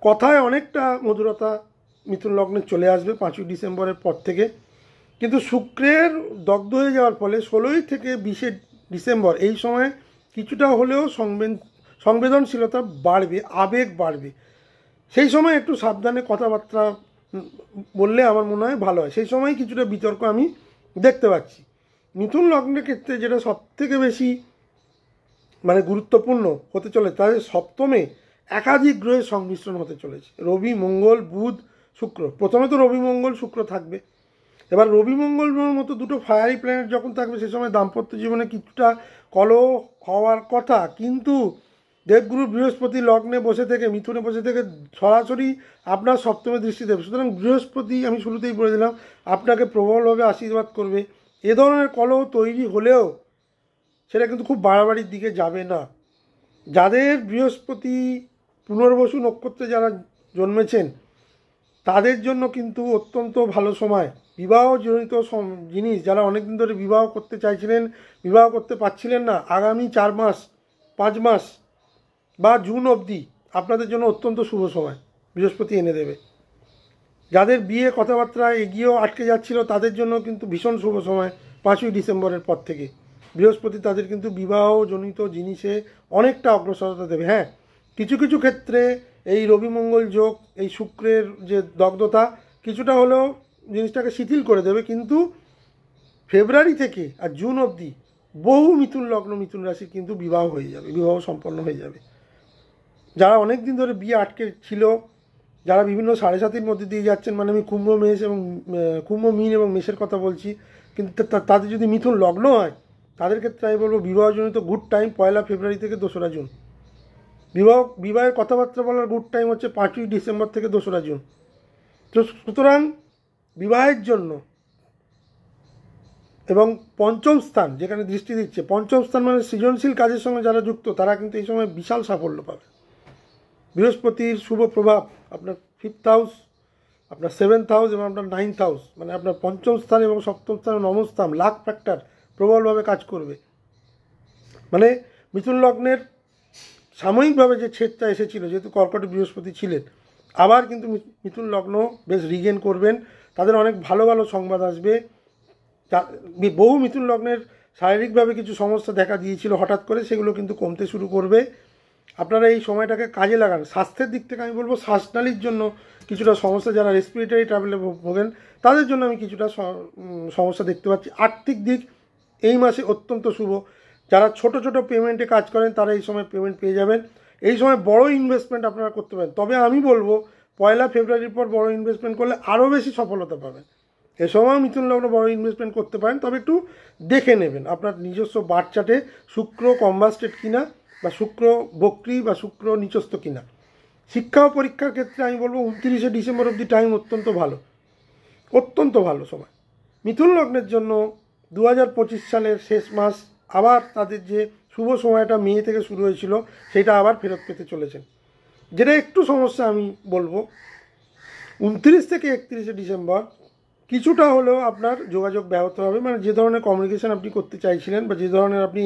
কথায় অনেকটা মধুরতা মিথুন লগ্নে চলে আসবে 5ই ডিসেম্বরের পর থেকে, কিন্তু শুক্রের দগ্ধ হয়ে যাওয়ার ফলে 16ই থেকে 20শে ডিসেম্বর এই সময় কিছুটা হলেও সংবেদনশীলতা বাড়বে, আবেগ বাড়বে। সেই সময় একটু সাবধানে কথাবার্তা বললে আমার মনে হয় ভালো হয়। সেই সময় কিছুটা বিতর্ক আমি দেখতে পাচ্ছি। মিথুন লগ্নের ক্ষেত্রে যেটা সবথেকে বেশি মানে গুরুত্বপূর্ণ হতে চলেছে, তাদের সপ্তমে একাধিক গ্রহের সংমিশ্রণ হতে চলেছে। রবি, মঙ্গল, বুধ, শুক্র। প্রথমে তো রবি, মঙ্গল, শুক্র থাকবে। এবার রবি মঙ্গলের মতো দুটো ফায়ারি প্ল্যানেট যখন থাকবে সে সময় দাম্পত্য জীবনে কিছুটা কলহ হওয়ার কথা, কিন্তু দেবগুরু বৃহস্পতি লগ্নে বসে থেকে, মিথুনে বসে থেকে সরাসরি আপনার সপ্তমে দৃষ্টি দেবে। সুতরাং বৃহস্পতি আমি শুরুতেই বলে দিলাম আপনাকে প্রবলভাবে আশীর্বাদ করবে। এ ধরনের কলহ তৈরি হলেও সেটা কিন্তু খুব বাড়াবাড়ির দিকে যাবে না। যাদের বৃহস্পতি পুনর্বসু নক্ষত্রে যারা জন্মেছেন তাদের জন্য কিন্তু অত্যন্ত ভালো সময়। বিবাহজনিত জিনিস যারা অনেক দিন ধরে বিবাহ করতে চাইছিলেন, বিবাহ করতে পারছিলেন না, আগামী 4 মাস 5 মাস বা জুন অবধি আপনাদের জন্য অত্যন্ত শুভ সময় বৃহস্পতি এনে দেবে। যাদের বিয়ে কথাবার্তা এগিয়েও আটকে যাচ্ছিল তাদের জন্য কিন্তু ভীষণ শুভ সময় 5ই ডিসেম্বরের পর থেকে বৃহস্পতি তাদের কিন্তু বিবাহজনিত জিনিসে অনেকটা অগ্রসরতা দেবে। হ্যাঁ, কিছু কিছু ক্ষেত্রে এই রবি মঙ্গল যোগ, এই শুক্রের যে দগ্ধতা কিছুটা হলেও জিনিসটাকে শিথিল করে দেবে, কিন্তু ফেব্রুয়ারি থেকে আর জুন অবধি বহু মিথুন লগ্ন মিথুন রাশি কিন্তু বিবাহ হয়ে যাবে, বিবাহ সম্পন্ন হয়ে যাবে। যারা অনেক দিন ধরে বিয়ে আটকে ছিল, যারা বিভিন্ন 7.5-র মধ্যে দিয়ে যাচ্ছেন, মানে আমি কুম্ভ মেষ এবং কুম্ভ মীন এবং মেষের কথা বলছি, কিন্তু তাদের যদি মিথুন লগ্ন হয় তাদের ক্ষেত্রে আমি বলবো বিবাহজনিত গুড টাইম 1 ফেব্রুয়ারি থেকে 2রা জুন। বিবাহের কথাবার্তা বলার গুড টাইম হচ্ছে 5ই ডিসেম্বর থেকে 2রা জুন। তো সুতরাং বিবাহের জন্য এবং পঞ্চম স্থান যেখানে দৃষ্টি দিচ্ছে, পঞ্চম স্থান মানে সৃজনশীল কাজের সঙ্গে যারা যুক্ত তারা কিন্তু এই সময় বিশাল সাফল্য পাবে। বৃহস্পতির শুভ প্রভাব আপনার 5th হাউস, আপনার 7th হাউস এবং আপনার 9th হাউস, মানে আপনার পঞ্চম স্থান এবং সপ্তম স্থান এবং নবম স্থান লাক ফ্যাক্টর প্রবলভাবে কাজ করবে। মানে মিথুন লগ্নের সাময়িকভাবে যে ছেদটা এসেছিল, যেহেতু কর্কটে বৃহস্পতি ছিলেন, আবার কিন্তু মিথুন লগ্ন বেশ রিগেন করবেন, তাদের অনেক ভালো ভালো সংবাদ আসবে। বহু মিথুন লগ্নের শারীরিকভাবে কিছু সমস্যা দেখা দিয়েছিল হঠাৎ করে, সেগুলো কিন্তু কমতে শুরু করবে। আপনারা এই সময়টাকে কাজে লাগান। স্বাস্থ্যের দিক থেকে আমি বলবো শ্বাসনালীর জন্য কিছুটা সমস্যা, যারা রেসপিরেটরি ট্রাভেলে ভোগেন তাদের জন্য আমি কিছুটা সমস্যা দেখতে পাচ্ছি। আর্থিক দিক এই মাসে অত্যন্ত শুভ। যারা ছোট ছোট পেমেন্টে কাজ করেন তারা এই সময় পেমেন্ট পেয়ে যাবেন। এই সময় বড় ইনভেস্টমেন্ট আপনারা করতে পারেন, তবে আমি বলবো 1 ফেব্রুয়ারির পর বড় ইনভেস্টমেন্ট করলে আরও বেশি সফলতা পাবেন। এ সময় মিথুন লগ্ন বড় ইনভেস্টমেন্ট করতে পারেন, তবে একটু দেখে নেবেন আপনার নিজস্ব বার্থ চার্টে শুক্র কম্বাস্টেড কিনা, বা শুক্র বক্রী বা শুক্র নিচস্থ কিনা। শিক্ষা ও পরীক্ষার ক্ষেত্রে আমি বলবো 29শে ডিসেম্বর অবধি টাইম অত্যন্ত ভালো, অত্যন্ত ভালো সময়। মিথুন লগ্নের জন্য 2025 সালের শেষ মাস আবার তাদের যে শুভ সময়টা মে থেকে শুরু হয়েছিল সেটা আবার ফেরত পেতে চলেছেন। যেটা একটু সমস্যা আমি বলবো, 29 থেকে 31শে ডিসেম্বর কিছুটা হলেও আপনার যোগাযোগ ব্যাহত হবে। মানে যে ধরনের কমিউনিকেশন আপনি করতে চাইছিলেন বা যে ধরনের আপনি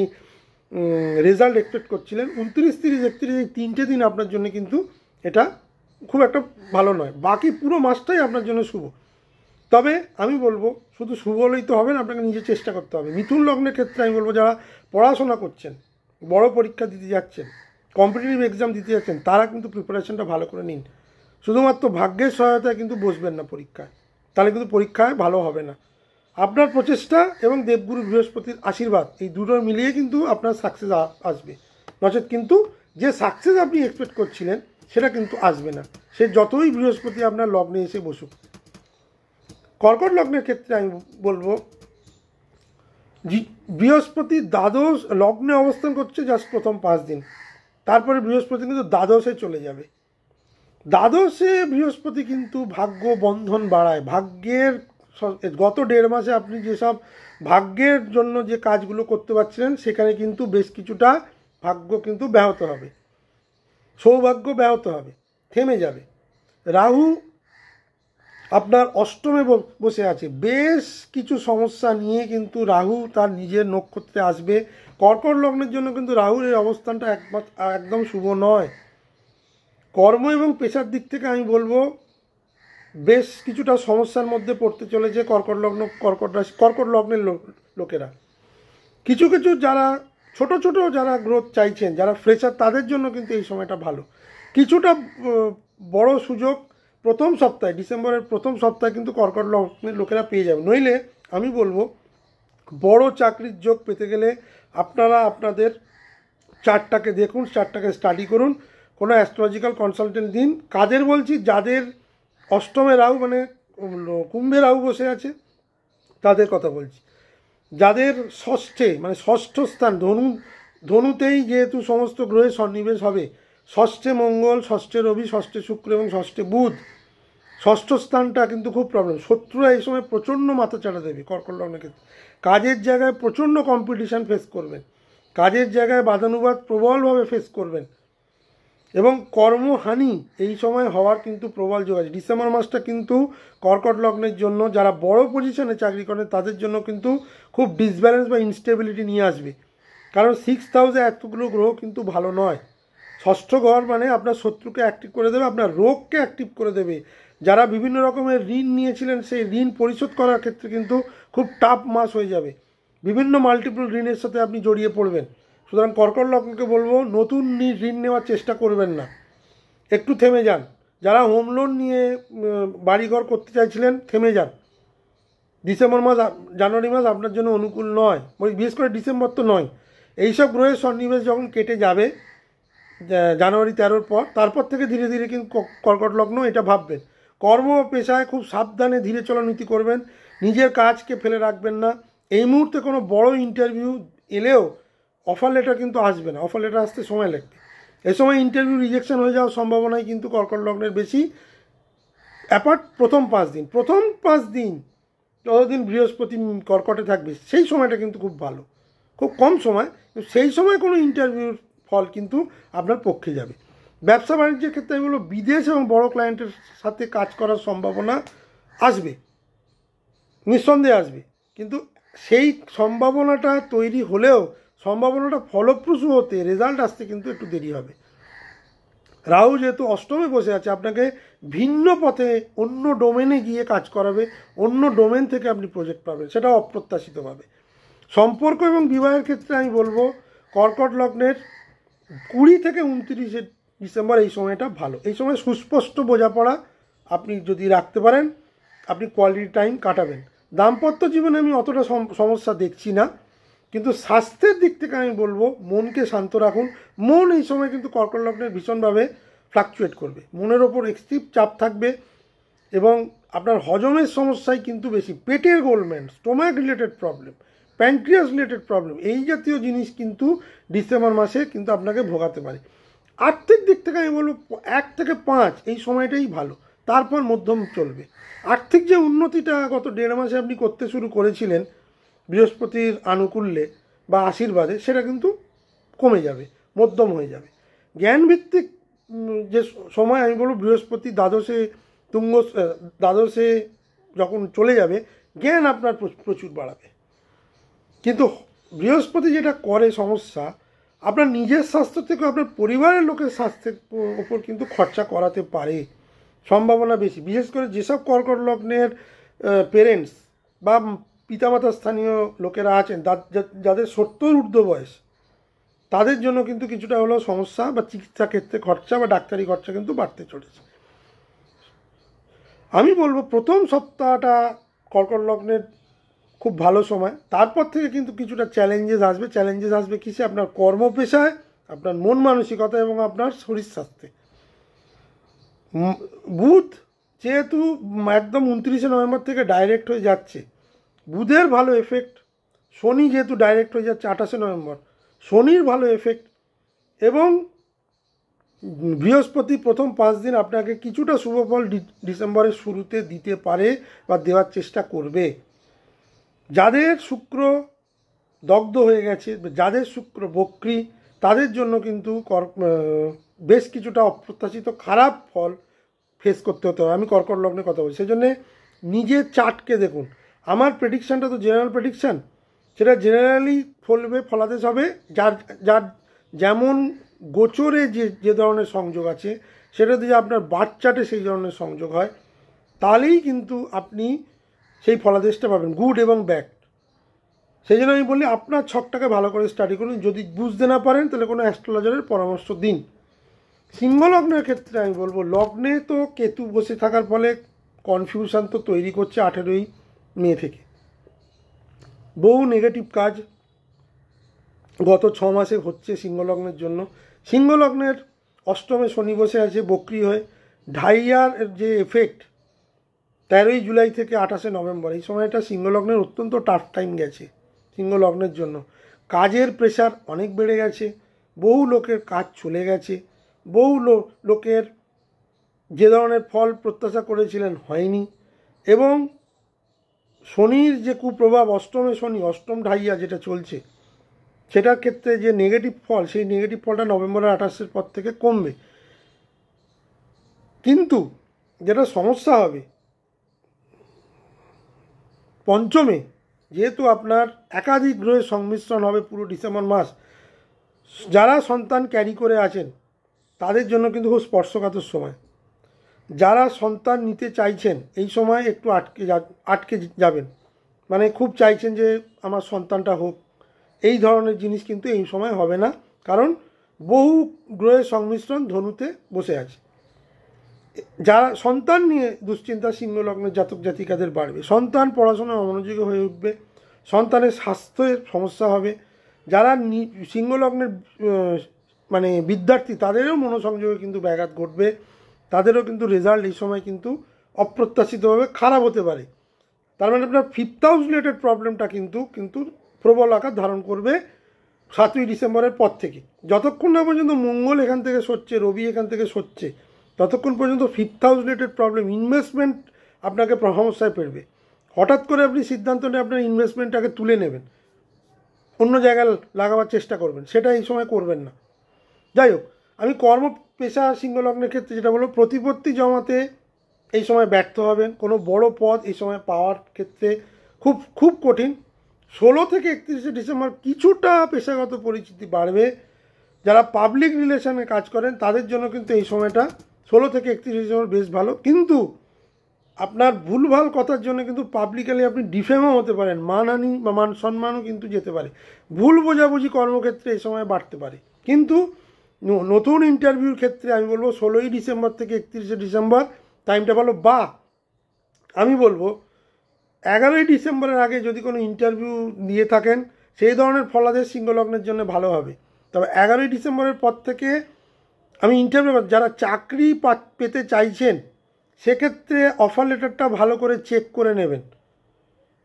রেজাল্ট এক্সপেক্ট করছিলেন, 29, 30, 31 এই 3টে দিন আপনার জন্য কিন্তু এটা খুব একটা ভালো নয়। বাকি পুরো মাসটাই আপনার জন্য শুভ। তবে আমি বলবো শুধু শুভ হলেই তো হবে না, আপনাকে নিজে চেষ্টা করতে হবে। মিথুন লগ্নের ক্ষেত্রে আমি বলবো যারা পড়াশোনা করছেন, বড় পরীক্ষা দিতে যাচ্ছেন, কম্পিটিটিভ এক্সাম দিতে যাচ্ছেন, তারা কিন্তু প্রিপারেশনটা ভালো করে নিন। শুধুমাত্র ভাগ্যের সহায়তায় কিন্তু বসবেন না পরীক্ষায়, তাহলে কিন্তু পরীক্ষায় ভালো হবে না। আপনার প্রচেষ্টা এবং দেবগুরু বৃহস্পতির আশীর্বাদ এই দুটো মিলিয়ে কিন্তু আপনার সাকসেস আসবে, নচেত কিন্তু যে সাকসেস আপনি এক্সপেক্ট করছিলেন সেটা কিন্তু আসবে না, সে যতই বৃহস্পতি আপনার লগ্নে এসে বসুক। কর্কট লগ্নের ক্ষেত্রে আমি বলবো বৃহস্পতি দ্বাদশ লগ্নে অবস্থান করছে জাস্ট প্রথম 5 দিন, তারপরে বৃহস্পতি কিন্তু দ্বাদশে চলে যাবে। দ্বাদশে বৃহস্পতি কিন্তু ভাগ্য বন্ধন বাড়ায়। ভাগ্যের গত 1.5 মাসে আপনি যেসব ভাগ্যের জন্য যে কাজগুলো করতে পারছিলেন সেখানে কিন্তু বেশ কিছুটা ভাগ্য কিন্তু ব্যাহত হবে, সৌভাগ্য ব্যাহত হবে, থেমে যাবে। রাহু আপনার অষ্টমে বসে আছে, বেশ কিছু সমস্যা নিয়ে কিন্তু রাহু তার নিজের নক্ষত্রে আসবে। কর্কট লগ্নের জন্য কিন্তু রাহুর এই অবস্থানটা একদম শুভ নয়। কর্ম এবং পেশার দিক থেকে আমি বলবো বেশ কিছুটা সমস্যার মধ্যে পড়তে চলেছে কর্কট লগ্নের লোকেরা। কিছু কিছু যারা ছোট ছোট যারা গ্রোথ চাইছেন, যারা ফ্রেশার, তাদের জন্য কিন্তু এই সময়টা ভালো। কিছুটা বড় সুযোগ প্রথম সপ্তাহে, ডিসেম্বরের প্রথম সপ্তাহে কিন্তু কর্কট লগ্নের লোকেরা পেয়ে যাবে। নইলে আমি বলবো বড় চাকরির যোগ পেতে গেলে আপনারা আপনাদের চার্টটাকে দেখুন, চার্টটাকে স্টাডি করুন, কোনো অ্যাস্ট্রোলজিক্যাল কনসালটেন্ট দিন। কাদের বলছি? যাদের অষ্টমে রাহু মানে কুম্ভে রাহু বসে আছে তাদের কথা বলছি। যাদের ষষ্ঠে মানে ষষ্ঠ স্থান ধনুতেই যেহেতু সমস্ত গ্রহের সন্নিবেশ হবে, ষষ্ঠে মঙ্গল, ষষ্ঠে রবি, ষষ্ঠে শুক্র এবং ষষ্ঠে বুধ, ষষ্ঠ স্থানটা কিন্তু খুব প্রবলেম। শত্রুরা এই সময় প্রচণ্ড মাথাচাড়া দেবে কর্কট লগ্নের ক্ষেত্রে। কাজের জায়গায় প্রচণ্ড কম্পিটিশান ফেস করবেন, কাজের জায়গায় বাদানুবাদ প্রবলভাবে ফেস করবেন। এবং কর্মহানি এই সময় হওয়ার কিন্তু প্রবল যোগ আছে। ডিসেম্বর মাসটা কিন্তু কর্কট লগ্নের জন্য যারা বড় পজিশনে চাকরি করেন তাদের জন্য কিন্তু খুব ডিসব্যালেন্স বা ইনস্টেবিলিটি নিয়ে আসবে। কারণ 6th হাউসে এতগুলো গ্রহ কিন্তু ভালো নয়। ষষ্ঠ ঘর মানে আপনার শত্রুকে অ্যাক্টিভ করে দেবে, আপনার রোগকে অ্যাক্টিভ করে দেবে। যারা বিভিন্ন রকমের ঋণ নিয়েছিলেন সেই ঋণ পরিশোধ করার ক্ষেত্রে কিন্তু খুব টাফ মাস হয়ে যাবে। বিভিন্ন মাল্টিপল ঋণের সাথে আপনি জড়িয়ে পড়বেন। সুতরাং কর্কট লগ্নকে বলবো নতুন ঋণ নেওয়ার চেষ্টা করবেন না, একটু থেমে যান। যারা হোম লোন নিয়ে বাড়িঘর করতে চাইছিলেন থেমে যান। ডিসেম্বর মাস জানুয়ারি মাস আপনার জন্য অনুকূল নয়, বিশেষ করে ডিসেম্বর তো নয়। এইসব গ্রহের সন্নিবেশ যখন কেটে যাবে জানুয়ারি 13-র পর, তারপর থেকে ধীরে ধীরে কিন্তু কর্কট লগ্ন এটা ভাববেন। কর্ম পেশায় খুব সাবধানে ধীরে চলা নীতি করবেন, নিজের কাজকে ফেলে রাখবেন না। এই মুহূর্তে কোনো বড় ইন্টারভিউ এলেও অফার লেটার কিন্তু আসবে না, অফার লেটার আসতে সময় লাগবে। এই সময় ইন্টারভিউ রিজেকশন হয়ে যাওয়ার সম্ভাবনাই কিন্তু কর্কট লগ্নের বেশি। অ্যাপার্ট প্রথম 5 দিন যতদিন বৃহস্পতি কর্কটে থাকবে সেই সময়টা কিন্তু খুব ভালো, খুব কম সময়, সেই সময় কোনো ইন্টারভিউর ফল কিন্তু আপনার পক্ষে যাবে। ব্যবসা বাণিজ্যের ক্ষেত্রে আমি বলবো বিদেশ এবং বড় ক্লায়েন্টের সাথে কাজ করার সম্ভাবনা আসবে, নিঃসন্দেহে আসবে। কিন্তু সেই সম্ভাবনাটা তৈরি হলেও সম্ভাবনাটা ফলপ্রসূ হতে, রেজাল্ট আসতে কিন্তু একটু দেরি হবে। রাহু যেহেতু অষ্টমে বসে আছে, আপনাকে ভিন্ন পথে অন্য ডোমেনে গিয়ে কাজ করাবে, অন্য ডোমেন থেকে আপনি প্রজেক্ট পাবেন, সেটা অপ্রত্যাশিতভাবে। সম্পর্ক এবং বিবাহের ক্ষেত্রে আমি বলবো কর্কট লগ্নের 20 থেকে 29 ডিসেম্বর এই সময়টা ভালো। এই সময় সুস্পষ্ট বোঝাপড়া আপনি যদি রাখতে পারেন আপনি কোয়ালিটি টাইম কাটাবেন। দাম্পত্য জীবনে আমি অতটা সমস্যা দেখছি না, কিন্তু স্বাস্থ্যের দিক থেকে আমি বলবো মনকে শান্ত রাখুন। মন এই সময় কিন্তু কর্কট লগ্নের ভীষণভাবে ফ্লাকচুয়েট করবে, মনের ওপর এক্সট্রিম চাপ থাকবে এবং আপনার হজমের সমস্যাই কিন্তু বেশি। পেটের গোলমেন্ট, stomach related problem, pancreas related problem, এই জাতীয় জিনিস কিন্তু ডিসেম্বর মাসে কিন্তু আপনাকে ভোগাতে পারে। আর্থিক দিক থেকে আমি বলবো 1 থেকে 5 এই সময়টাই ভালো, তারপর মধ্যম চলবে। আর্থিক যে উন্নতিটা গত 1.5 মাসে আপনি করতে শুরু করেছিলেন বৃহস্পতির আনুকূল্যে বা আশীর্বাদে, সেটা কিন্তু কমে যাবে, মধ্যম হয়ে যাবে। জ্ঞানভিত্তিক যে সময় আমি বলবো বৃহস্পতি দ্বাদশে যখন চলে যাবে জ্ঞান আপনার প্রচুর বাড়াবে। কিন্তু বৃহস্পতি যেটা করে সমস্যা, আপনার নিজের স্বাস্থ্য থেকে আপনার পরিবারের লোকের স্বাস্থ্যের ওপর কিন্তু খরচা করাতে পারে, সম্ভাবনা বেশি। বিশেষ করে যেসব কর্কট লগ্নের পেরেন্টস বা পিতামাতা স্থানীয় লোকেরা আছেন যাদের 70 ঊর্ধ্ব বয়স, তাদের জন্য কিন্তু কিছুটা হলেও সমস্যা বা চিকিৎসা ক্ষেত্রে খরচা বা ডাক্তারি খরচা কিন্তু বাড়তে চলেছে। আমি বলবো প্রথম সপ্তাহটা কর্কট লগ্নের খুব ভালো সময়, তারপর থেকে কিন্তু কিছুটা চ্যালেঞ্জেস আসবে কিসে? আপনার কর্মপেশায়, আপনার মন মানসিকতা এবং আপনার শরীর স্বাস্থ্যে। বুধ যেহেতু একদম 29 নভেম্বর থেকে ডাইরেক্ট হয়ে যাচ্ছে, বুধের ভালো এফেক্ট, শনি যেহেতু ডাইরেক্ট হয়ে যাচ্ছে 28 নভেম্বর, শনির ভালো এফেক্ট, এবং বৃহস্পতি প্রথম 5 দিন আপনাকে কিছুটা শুভফল ডিসেম্বরের শুরুতে দিতে পারে বা দেওয়ার চেষ্টা করবে। যাদের শুক্র দগ্ধ হয়ে গেছে, যাদের শুক্র বক্রী, তাদের জন্য কিন্তু বেশ কিছুটা অপ্রত্যাশিত খারাপ ফল ফেস করতে হতে হবে। আমি কর্কট লগ্নের কথা বলছি, সেই জন্যে নিজের চার্টকে দেখুন। আমার প্রেডিকশানটা তো জেনারেল প্রেডিকশান, সেটা জেনারেলি ফলাদেশ হবে যার যার যেমন গোচরে যে ধরনের সংযোগ আছে, সেটা দিয়ে আপনার বার্থ চার্টে সেই ধরনের সংযোগ হয়, তাহলেই কিন্তু আপনি সেই ফলাদেশটা পাবেন, গুড এবং ব্যাড। সেই জন্য আমি বলি আপনার ছকটাকে ভালো করে স্টাডি করুন। যদি বুঝতে না পারেন তাহলে কোনো অ্যাস্ট্রোলজারের পরামর্শ দিন। সিংহ লগ্নের ক্ষেত্রে আমি বলবো লগ্নে তো কেতু বসে থাকার ফলে কনফিউশন তো তৈরি করছে 18ই মে থেকে। বহু নেগেটিভ কাজ গত 6 মাসে হচ্ছে সিংহ লগ্নের জন্য। সিংহ লগ্নের অষ্টমে শনি বসে আছে বক্রী হয়ে, ঢাইয়ার যে এফেক্ট 13ই জুলাই থেকে 28শে নভেম্বর, এই সময়টা সিংহ লগ্নের অত্যন্ত টাফ টাইম গেছে সিংহ লগ্নের জন্য। কাজের প্রেশার অনেক বেড়ে গেছে, বহু লোকের কাজ চলে গেছে, বহু লোকের যে ধরনের ফল প্রত্যাশা করেছিলেন হয়নি, এবং শনির যে কুপ্রভাব, অষ্টমে শনি, অষ্টম ঢাইয়া যেটা চলছে, সেটার ক্ষেত্রে যে নেগেটিভ ফল, সেই নেগেটিভ ফলটা নভেম্বরের 28 পর থেকে কমবে। কিন্তু যেটা সমস্যা হবে পঞ্চমে, যেহেতু আপনার একাধিক গ্রহের সংমিশ্রণ হবে পুরো ডিসেম্বর মাস, যারা সন্তান ক্যারি করে আছেন তাদের জন্য কিন্তু খুব স্পর্শকাতর সময়। যারা সন্তান নিতে চাইছেন এই সময় একটু আটকে যাবেন, মানে খুব চাইছেন যে আমার সন্তানটা হোক, এই ধরনের জিনিস কিন্তু এই সময় হবে না, কারণ বহু গ্রহের সংমিশ্রণ ধনুতে বসে আছে। যারা সন্তান নিয়ে দুশ্চিন্তা সিংহ লগ্নের জাতক জাতিকাদের বাড়বে, সন্তান পড়াশোনায় অমনোযোগী হয়ে উঠবে, সন্তানের স্বাস্থ্যের সমস্যা হবে। যারা সিংহ লগ্নের মানে বিদ্যার্থী তাদেরও মনোসংযোগে কিন্তু ব্যাঘাত ঘটবে, তাদেরও কিন্তু রেজাল্ট এই সময় কিন্তু অপ্রত্যাশিতভাবে খারাপ হতে পারে। তার মানে আপনার 5th হাউস রিলেটেড প্রবলেমটা কিন্তু প্রবল আকার ধারণ করবে 7ই ডিসেম্বরের পর থেকে। যতক্ষণ না পর্যন্ত মঙ্গল এখান থেকে সরছে, রবি এখান থেকে সরছে, ততক্ষণ পর্যন্ত 5th house related problem, investment আপনাকে সমস্যায় পড়বে। হঠাৎ করে আপনি সিদ্ধান্ত নিয়ে আপনার ইনভেস্টমেন্টটাকে তুলে নেবেন, অন্য জায়গায় লাগাবার চেষ্টা করবেন, সেটা এই সময় করবেন না। যাই হোক, আমি কর্ম পেশা সিংহ লগ্নের ক্ষেত্রে যেটা বলবো, প্রতিপত্তি জমাতে এই সময় ব্যর্থ হবেন। কোনো বড় পদ এই সময় পাওয়ার ক্ষেত্রে খুব খুব কঠিন। 16 থেকে 31শে ডিসেম্বর কিছুটা পেশাগত পরিচিতি বাড়বে। যারা পাবলিক রিলেশনে কাজ করেন তাদের জন্য কিন্তু এই সময়টা 16 থেকে 31শে ডিসেম্বর বেশ ভালো, কিন্তু আপনার ভুলভাল কথার জন্য কিন্তু পাবলিকালি আপনি ডিফেমও হতে পারেন, মানহানি বা মান সম্মানও কিন্তু যেতে পারে। ভুল বোঝাবুঝি কর্মক্ষেত্রে এই সময় বাড়তে পারে। কিন্তু নতুন ইন্টারভিউর ক্ষেত্রে আমি বলবো 16ই ডিসেম্বর থেকে 31শে ডিসেম্বর টাইমটা ভালো। বা আমি বলবো 11ই ডিসেম্বরের আগে যদি কোনো ইন্টারভিউ দিয়ে থাকেন, সেই ধরনের ফলাদেশ সিংহ লগ্নের জন্য ভালো হবে। তবে 11ই ডিসেম্বরের পর থেকে আমি ইন্টারভিউ, যারা চাকরি পেতে চাইছেন সেক্ষেত্রে অফার লেটারটা ভালো করে চেক করে নেবেন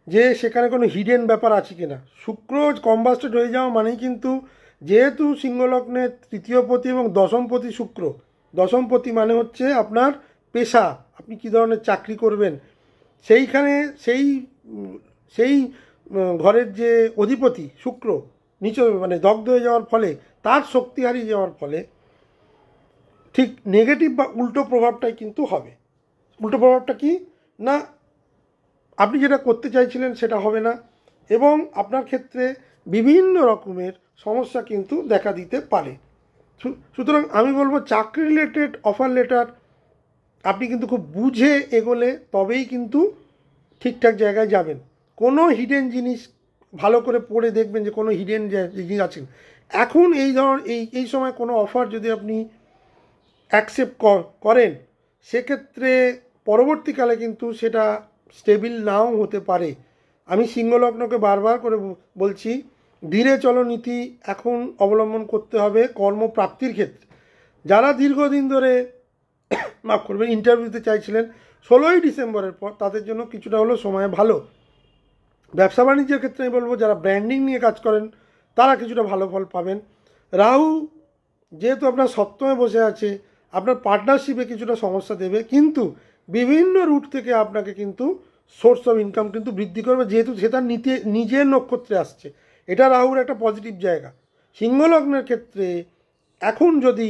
যে সেখানে কোনো হিডেন ব্যাপার আছে কি না। শুক্র কম্বাস্টেড হয়ে যাওয়া মানেই কিন্তু, যেহেতু সিংহলগ্নের 3য় পতি এবং 10ম পতি শুক্র, 10ম পতি মানে হচ্ছে আপনার পেশা, আপনি কী ধরনের চাকরি করবেন, সেইখানে সেই ঘরের যে অধিপতি শুক্র নিচে মানে দগ্ধ হয়ে যাওয়ার ফলে, তার শক্তি হারিয়ে যাওয়ার ফলে ঠিক নেগেটিভ বা উল্টো প্রভাবটাই কিন্তু হবে। উল্টো প্রভাবটা কি না, আপনি যেটা করতে চাইছিলেন সেটা হবে না, এবং আপনার ক্ষেত্রে বিভিন্ন রকমের সমস্যা কিন্তু দেখা দিতে পারে। সুতরাং আমি বলবো চাকরি রিলেটেড অফার লেটার আপনি কিন্তু খুব বুঝে এগোলে তবেই কিন্তু ঠিকঠাক জায়গায় যাবেন। কোনো হিডেন জিনিস ভালো করে পড়ে দেখবেন যে কোনো হিডেন জিনিস আছেন। এখন এই সময় কোনো অফার যদি আপনি অ্যাকসেপ্ট করেন, সেক্ষেত্রে পরবর্তীকালে কিন্তু সেটা স্টেবিল নাও হতে পারে। আমি সিংহলগ্নকে বারবার করে বলছি, ধীরে চলো নীতি এখন অবলম্বন করতে হবে কর্মপ্রাপ্তির ক্ষেত্রে। যারা দীর্ঘদিন ধরে মাফ করবেন ইন্টারভিউতে চাইছিলেন 16ই ডিসেম্বরের পর, তাদের জন্য কিছুটা হলো সময় ভালো। ব্যবসা বাণিজ্যের ক্ষেত্রে আমি বলবো যারা ব্র্যান্ডিং নিয়ে কাজ করেন তারা কিছুটা ভালো ফল পাবেন। রাহু যেহেতু আপনার সপ্তমে বসে আছে, আপনার পার্টনারশিপে কিছুটা সমস্যা দেবে, কিন্তু বিভিন্ন রুট থেকে আপনাকে কিন্তু সোর্স অফ ইনকাম কিন্তু বৃদ্ধি করবে, যেহেতু সেটা নিজের নক্ষত্রে আসছে। এটা রাহুর একটা পজিটিভ জায়গা। সিংহলগ্নের ক্ষেত্রে এখন যদি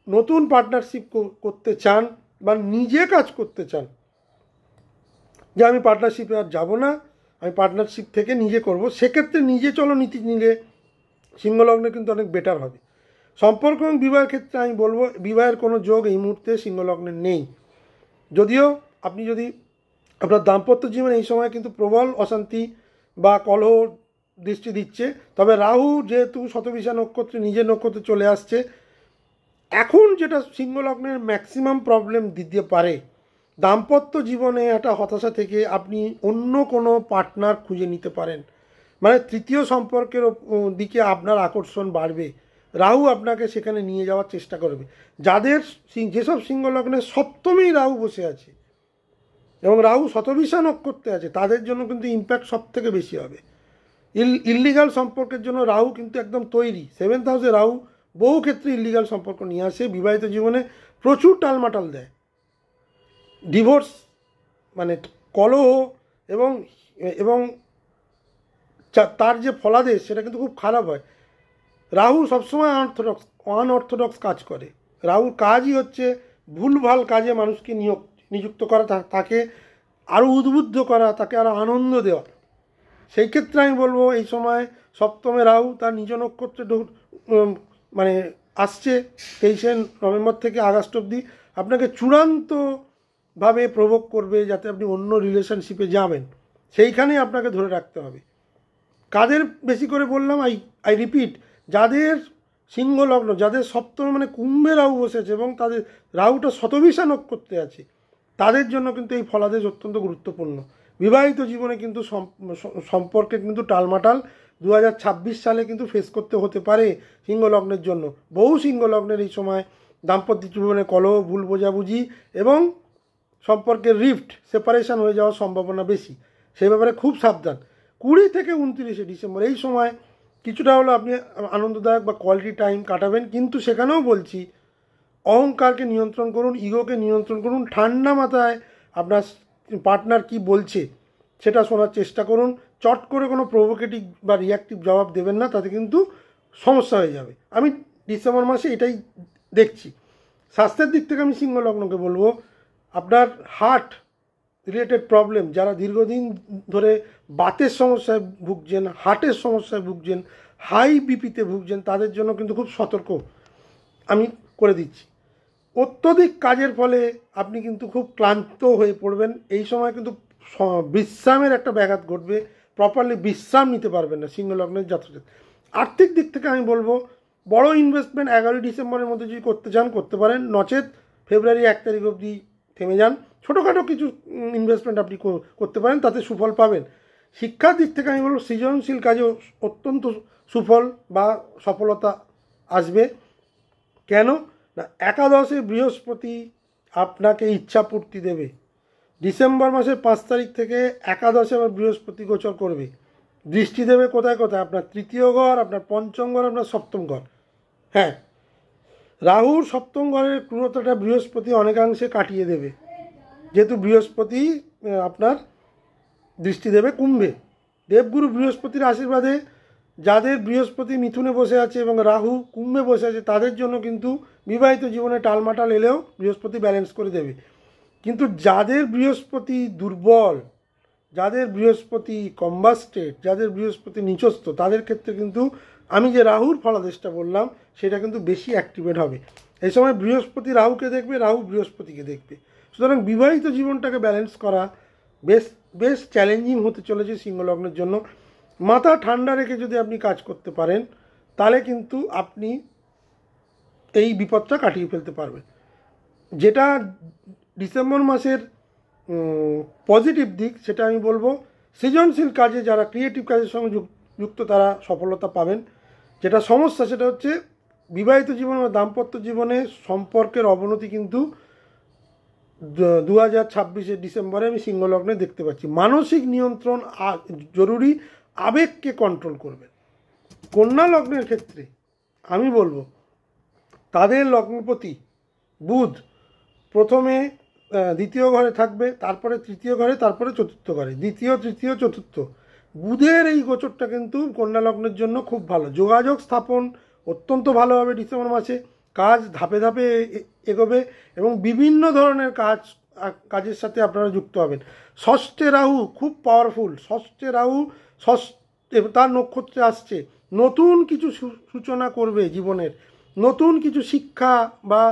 নতুন পার্টনারশিপ করতে চান বা নিজে কাজ করতে চান, যে আমি পার্টনারশিপে আর যাব না, আমি পার্টনারশিপ থেকে নিজে করব, সেক্ষেত্রে নিজে চলো নীতি নিলে সিংহলগ্নে কিন্তু অনেক বেটার হবে। সম্পর্ক এবং বিবাহের ক্ষেত্রে আমি বলবো বিবাহের কোনো যোগ এই মুহূর্তে সিংহলগ্নের নেই। যদিও আপনি যদি আপনার দাম্পত্য জীবন এই সময় কিন্তু প্রবল অশান্তি বা কলহ দৃষ্টি দিচ্ছে, তবে রাহু যেহেতু শতবিশা নক্ষত্রে নিজের নক্ষত্রে চলে আসছে, এখন যেটা সিংহলগ্নের ম্যাক্সিমাম প্রবলেম দিতে পারে, দাম্পত্য জীবনে একটা হতাশা থেকে আপনি অন্য কোনো পার্টনার খুঁজে নিতে পারেন, মানে তৃতীয় সম্পর্কের দিকে আপনার আকর্ষণ বাড়বে। রাহু আপনাকে সেখানে নিয়ে যাওয়ার চেষ্টা করবে। যেসব সিংহলগ্নে সপ্তমেই রাহু বসে আছে এবং রাহু শতবিশা নক্ষত্রে আছে, তাদের জন্য কিন্তু ইম্প্যাক্ট সব থেকে বেশি হবে। ইললিগাল সম্পর্কের জন্য রাহু কিন্তু একদম তৈরি। 7th হাউসে রাহু বহু ক্ষেত্রে ইললিগাল সম্পর্ক নিয়ে আসে, বিবাহিত জীবনে প্রচুর টালমাটাল দেয়, ডিভোর্স মানে কলহ এবং তার যে ফলাদেশ সেটা কিন্তু খুব খারাপ হয়। রাহু সবসময় আনঅর্থোডক্স কাজ করে। রাহুর কাজই হচ্ছে ভুলভাল কাজে মানুষকে নিযুক্ত করা, তাকে আরও উদ্বুদ্ধ করা, তাকে আরও আনন্দ দেওয়া। সেই ক্ষেত্রে আমি বলবো এই সময় সপ্তমে রাহু তার নিজ নক্ষত্রে মানে আসছে 23শে নভেম্বর থেকে আগস্ট অবধি, আপনাকে চূড়ান্তভাবে প্রভোগ করবে যাতে আপনি অন্য রিলেশনশিপে যাবেন, সেইখানেই আপনাকে ধরে রাখতে হবে। কাদের বেশি করে বললাম, আই রিপিট, যাদের সিংহ লগ্ন, যাদের সপ্তমে মানে কুম্ভে রাহু বসেছে এবং তাদের রাহুটা শতবিশা নক্ষত্রে আছে, তাদের জন্য কিন্তু এই ফলাদেশ অত্যন্ত গুরুত্বপূর্ণ। বিবাহিত জীবনে কিন্তু সম্পর্কে কিন্তু টালমাটাল 2026 সালে কিন্তু ফেস করতে হতে পারে সিংহ লগ্নের জন্য। বহু সিংহ লগ্নের এই সময় দাম্পত্য জীবনে কলহ, ভুল বোঝাবুঝি এবং সম্পর্কের রিফট, সেপারেশন হয়ে যাওয়ার সম্ভাবনা বেশি। সেই ব্যাপারে খুব সাবধান। 20 থেকে 29শে ডিসেম্বর এই সময় কিছুটা হলো আপনি আনন্দদায়ক বা কোয়ালিটি টাইম কাটাবেন, কিন্তু সেখানেও বলছি অহংকারকে নিয়ন্ত্রণ করুন, ইগোকে নিয়ন্ত্রণ করুন, ঠান্ডা মাথায় আপনার পার্টনার কি বলছে সেটা শোনার চেষ্টা করুন। চট করে কোনো প্রভোকেটিভ বা রিয়াক্টিভ জবাব দেবেন না, তাতে কিন্তু সমস্যা হয়ে যাবে। আমি ডিসেম্বর মাসে এটাই দেখছি। স্বাস্থ্যের দিক থেকে আমি সিংহ লগ্নকে বলবো, আপনার হার্ট রিলেটেড প্রবলেম, যারা দীর্ঘদিন ধরে বাতের সমস্যায় ভুগছেন, হার্টের সমস্যায় ভুগছেন, হাই বিপিতে ভুগছেন, তাদের জন্য কিন্তু খুব সতর্ক আমি করে দিচ্ছি। অত্যধিক কাজের ফলে আপনি কিন্তু খুব ক্লান্ত হয়ে পড়বেন। এই সময় কিন্তু বিশ্রামের একটা ব্যাঘাত ঘটবে, প্রপারলি বিশ্রাম নিতে পারবেন না সিংহ লগ্নের জাতক। আর্থিক দিক থেকে আমি বলবো বড় ইনভেস্টমেন্ট 11 ডিসেম্বরের মধ্যে যদি করতে চান করতে পারেন, নচেত ফেব্রুয়ারি 1 তারিখ অবধি থেমে যান। ছোটোখাটো কিছু ইনভেস্টমেন্ট আপনি করতে পারেন, তাতে সুফল পাবেন। শিক্ষার দিক থেকে আমি বলবো সৃজনশীল কাজে অত্যন্ত সুফল বা সফলতা আসবে। কেন না, একাদশে বৃহস্পতি আপনাকে ইচ্ছাপূর্তি দেবে। ডিসেম্বর মাসের 5 তারিখ থেকে একাদশে আবার বৃহস্পতি গোচর করবে, দৃষ্টি দেবে কোথায় কোথায়, আপনার তৃতীয় ঘর, আপনার পঞ্চম ঘর, আপনার সপ্তম ঘর। হ্যাঁ, রাহুর সপ্তম ঘরের ক্রূরতাটা বৃহস্পতি অনেকাংশে কাটিয়ে দেবে, যেহেতু বৃহস্পতি আপনার দৃষ্টি দেবে কুম্ভে। দেবগুরু বৃহস্পতির আশীর্বাদে যাদের বৃহস্পতি মিথুনে বসে আছে এবং রাহু কুম্ভে বসে আছে, তাদের জন্য কিন্তু বিবাহিত জীবনে টালমাটাল এলেও বৃহস্পতি ব্যালেন্স করে দেবে। কিন্তু যাদের বৃহস্পতি দুর্বল, যাদের বৃহস্পতি কম্বাস্টেড, যাদের বৃহস্পতি নিচস্থ, তাদের ক্ষেত্রে কিন্তু আমি যে রাহুর ফলাদেশটা বললাম সেটা কিন্তু বেশি অ্যাক্টিভেট হবে। এই সময় বৃহস্পতি রাহুকে দেখবে, রাহু বৃহস্পতিকে দেখবে। সুতরাং বিবাহিত জীবনটাকে ব্যালেন্স করা বেশ চ্যালেঞ্জিং হতে চলেছে সিংহ লগ্নের জন্য। মাথা ঠান্ডা রেখে যদি আপনি কাজ করতে পারেন, তাহলে কিন্তু আপনি এই বিপদটা কাটিয়ে ফেলতে পারবেন। যেটা ডিসেম্বর মাসের পজিটিভ দিক, সেটা আমি বলবো সৃজনশীল কাজে, যারা ক্রিয়েটিভ কাজের সঙ্গে যুক্ত, তারা সফলতা পাবেন। যেটা সমস্যা সেটা হচ্ছে বিবাহিত জীবন বা দাম্পত্য জীবনে সম্পর্কের অবনতি কিন্তু 2026 ডিসেম্বরে আমি সিংহ লগ্নে দেখতে পাচ্ছি। মানসিক নিয়ন্ত্রণ জরুরি, আবেগকে কন্ট্রোল করবেন। কন্যা লগ্নের ক্ষেত্রে আমি বলবো তাদের লগ্নপতি বুধ প্রথমে দ্বিতীয় ঘরে থাকবে, তারপরে তৃতীয় ঘরে, তারপরে চতুর্থ ঘরে, দ্বিতীয়, তৃতীয়, চতুর্থ। বুধের এই গোচরটা কিন্তু কন্যা লগ্নের জন্য খুব ভালো। যোগাযোগ স্থাপন অত্যন্ত ভালো হবে ডিসেম্বর মাসে, কাজ ধাপে ধাপে এগোবে এবং বিভিন্ন ধরনের কাজের সাথে আপনারা যুক্ত হবেন। ষষ্ঠে রাহু খুব পাওয়ারফুল, ষষ্ঠে রাহু তার নক্ষত্রে আসছে, নতুন কিছু সূচনা করবে জীবনের, নতুন কিছু শিক্ষা বা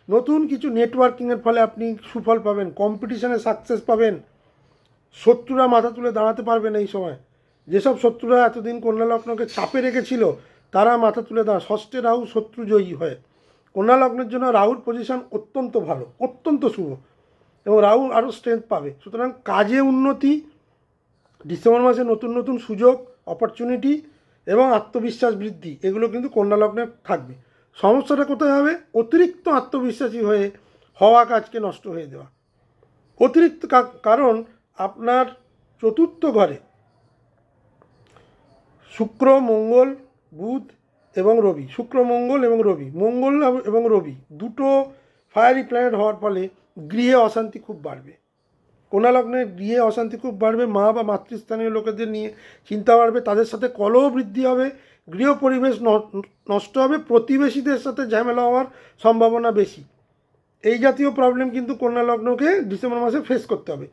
নতুন কিছু নেটওয়ার্কিংয়ের ফলে আপনি সুফল পাবেন, কম্পিটিশানে সাকসেস পাবেন। শত্রুরা মাথা তুলে দাঁড়াতে পারবেন এই সময়। যেসব শত্রুরা এতদিন কন্যা লগ্নকে চাপে রেখেছিল, তারা মাথা তুলে ষষ্ঠে রাহু শত্রু জয়ী হয়। কন্যা লগ্নের জন্য রাহুর পজিশন অত্যন্ত ভালো, অত্যন্ত শুভ, এবং রাহু আরও স্ট্রেংথ পাবে। সুতরাং কাজে উন্নতি, ডিসেম্বর মাসে নতুন নতুন সুযোগ, অপরচুনিটি এবং আত্মবিশ্বাস বৃদ্ধি, এগুলো কিন্তু কন্যা লগ্নে থাকবে। সমস্যাটা কোথায় হবে? অতিরিক্ত আত্মবিশ্বাসী হওয়া কাজকে নষ্ট হয়ে দেওয়া। অতিরিক্ত কারণ আপনার চতুর্থ ঘরে শুক্র, মঙ্গল, বুধ এবং রবি, শুক্র, মঙ্গল এবং রবি, মঙ্গল এবং রবি দুটো ফায়ারি প্ল্যানেট হওয়ার ফলে গৃহে অশান্তি খুব বাড়বে। কন্যা লগ্নের গৃহে অশান্তি খুব বাড়বে, মা বা মাতৃস্থানীয় লোকেদের নিয়ে চিন্তা বাড়বে, তাদের সাথে কলহ বৃদ্ধি হবে, গৃহ পরিবেশ নষ্ট হবে, প্রতিবেশীদের সাথে ঝামেলা হওয়ার সম্ভাবনা বেশি। এই জাতীয় প্রবলেম কিন্তু কন্যা লগ্নকে ডিসেম্বর মাসে ফেস করতে হবে।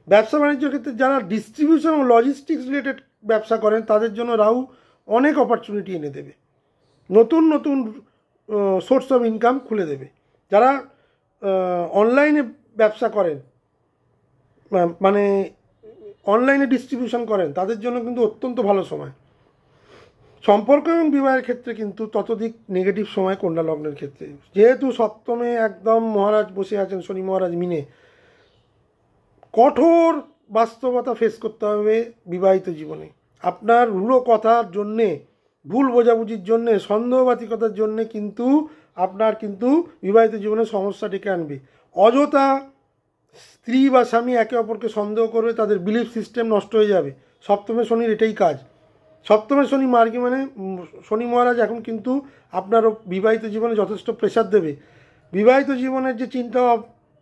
ব্যবসা বাণিজ্যের ক্ষেত্রে যারা ডিস্ট্রিবিউশন ও লজিস্টিক্স রিলেটেড ব্যবসা করেন তাদের জন্য রাহু অনেক অপরচুনিটি এনে দেবে, নতুন নতুন সোর্স অফ ইনকাম খুলে দেবে। যারা অনলাইনে ব্যবসা করেন, মানে অনলাইনে ডিস্ট্রিবিউশন করেন, তাদের জন্য কিন্তু অত্যন্ত ভালো সময়। সম্পর্ক এবং বিবাহের ক্ষেত্রে কিন্তু ততোধিক নেগেটিভ সময় কন্যা লগ্নের ক্ষেত্রে, যেহেতু সপ্তমে একদম মহারাজ বসে আছেন, শনি মহারাজ মিনে, কঠোর বাস্তবতা ফেস করতে হবে বিবাহিত জীবনে। আপনার রূঢ় কথার জন্যে, ভুল বোঝাবুঝির জন্যে, সন্দেহবাতিকতার জন্যে কিন্তু আপনার কিন্তু বিবাহিত জীবনে সমস্যা ডেকে আনবে। অযথা স্ত্রী বা স্বামী একে অপরকে সন্দেহ করবে, তাদের বিলিফ সিস্টেম নষ্ট হয়ে যাবে। সপ্তমে শনির এটাই কাজ। সপ্তমে শনি মার্গী মানে শনি মহারাজ এখন কিন্তু আপনার বিবাহিত জীবনে যথেষ্ট প্রেশার দেবে। বিবাহিত জীবনের যে চিন্তা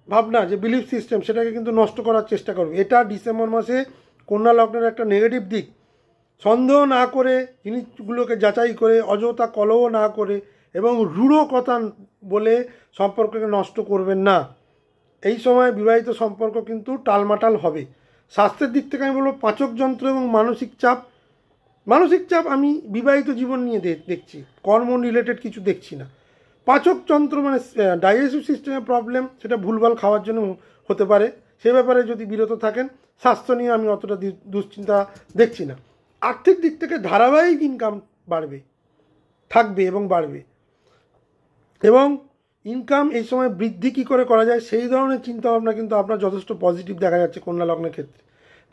ভাবনা, যে বিলিফ সিস্টেম, সেটাকে কিন্তু নষ্ট করার চেষ্টা করবে। এটা ডিসেম্বর মাসে কন্যা লগ্নের একটা নেগেটিভ দিক। সন্দেহ না করে, জিনিসগুলোকে যাচাই করে, অযথা কলহ না করে এবং রূঢ় কথা বলে সম্পর্ককে নষ্ট করবেন না। এই সময় বিবাহিত সম্পর্ক কিন্তু টালমাটাল হবে। স্বাস্থ্যের দিক থেকে আমি বলবো পাচক যন্ত্র এবং মানসিক চাপ। মানসিক চাপ আমি বিবাহিত জীবন নিয়ে দেখছি, কর্ম রিলেটেড কিছু দেখছি না। পাচক যন্ত্র মানে ডাইজেস্টিভ সিস্টেমের প্রবলেম, সেটা ভুলভাল খাওয়ার জন্য হতে পারে, সে ব্যাপারে যদি বিরত থাকেন। স্বাস্থ্য নিয়ে আমি অতটা দুশ্চিন্তা দেখছি না। আর্থিক দিক থেকে ধারাবাহিক ইনকাম থাকবে এবং বাড়বে। এবং ইনকাম এই সময় বৃদ্ধি কী করে করা যায় সেই ধরনের চিন্তাভাবনা কিন্তু আপনার যথেষ্ট পজিটিভ দেখা যাচ্ছে কন্যা লগ্নের ক্ষেত্রে।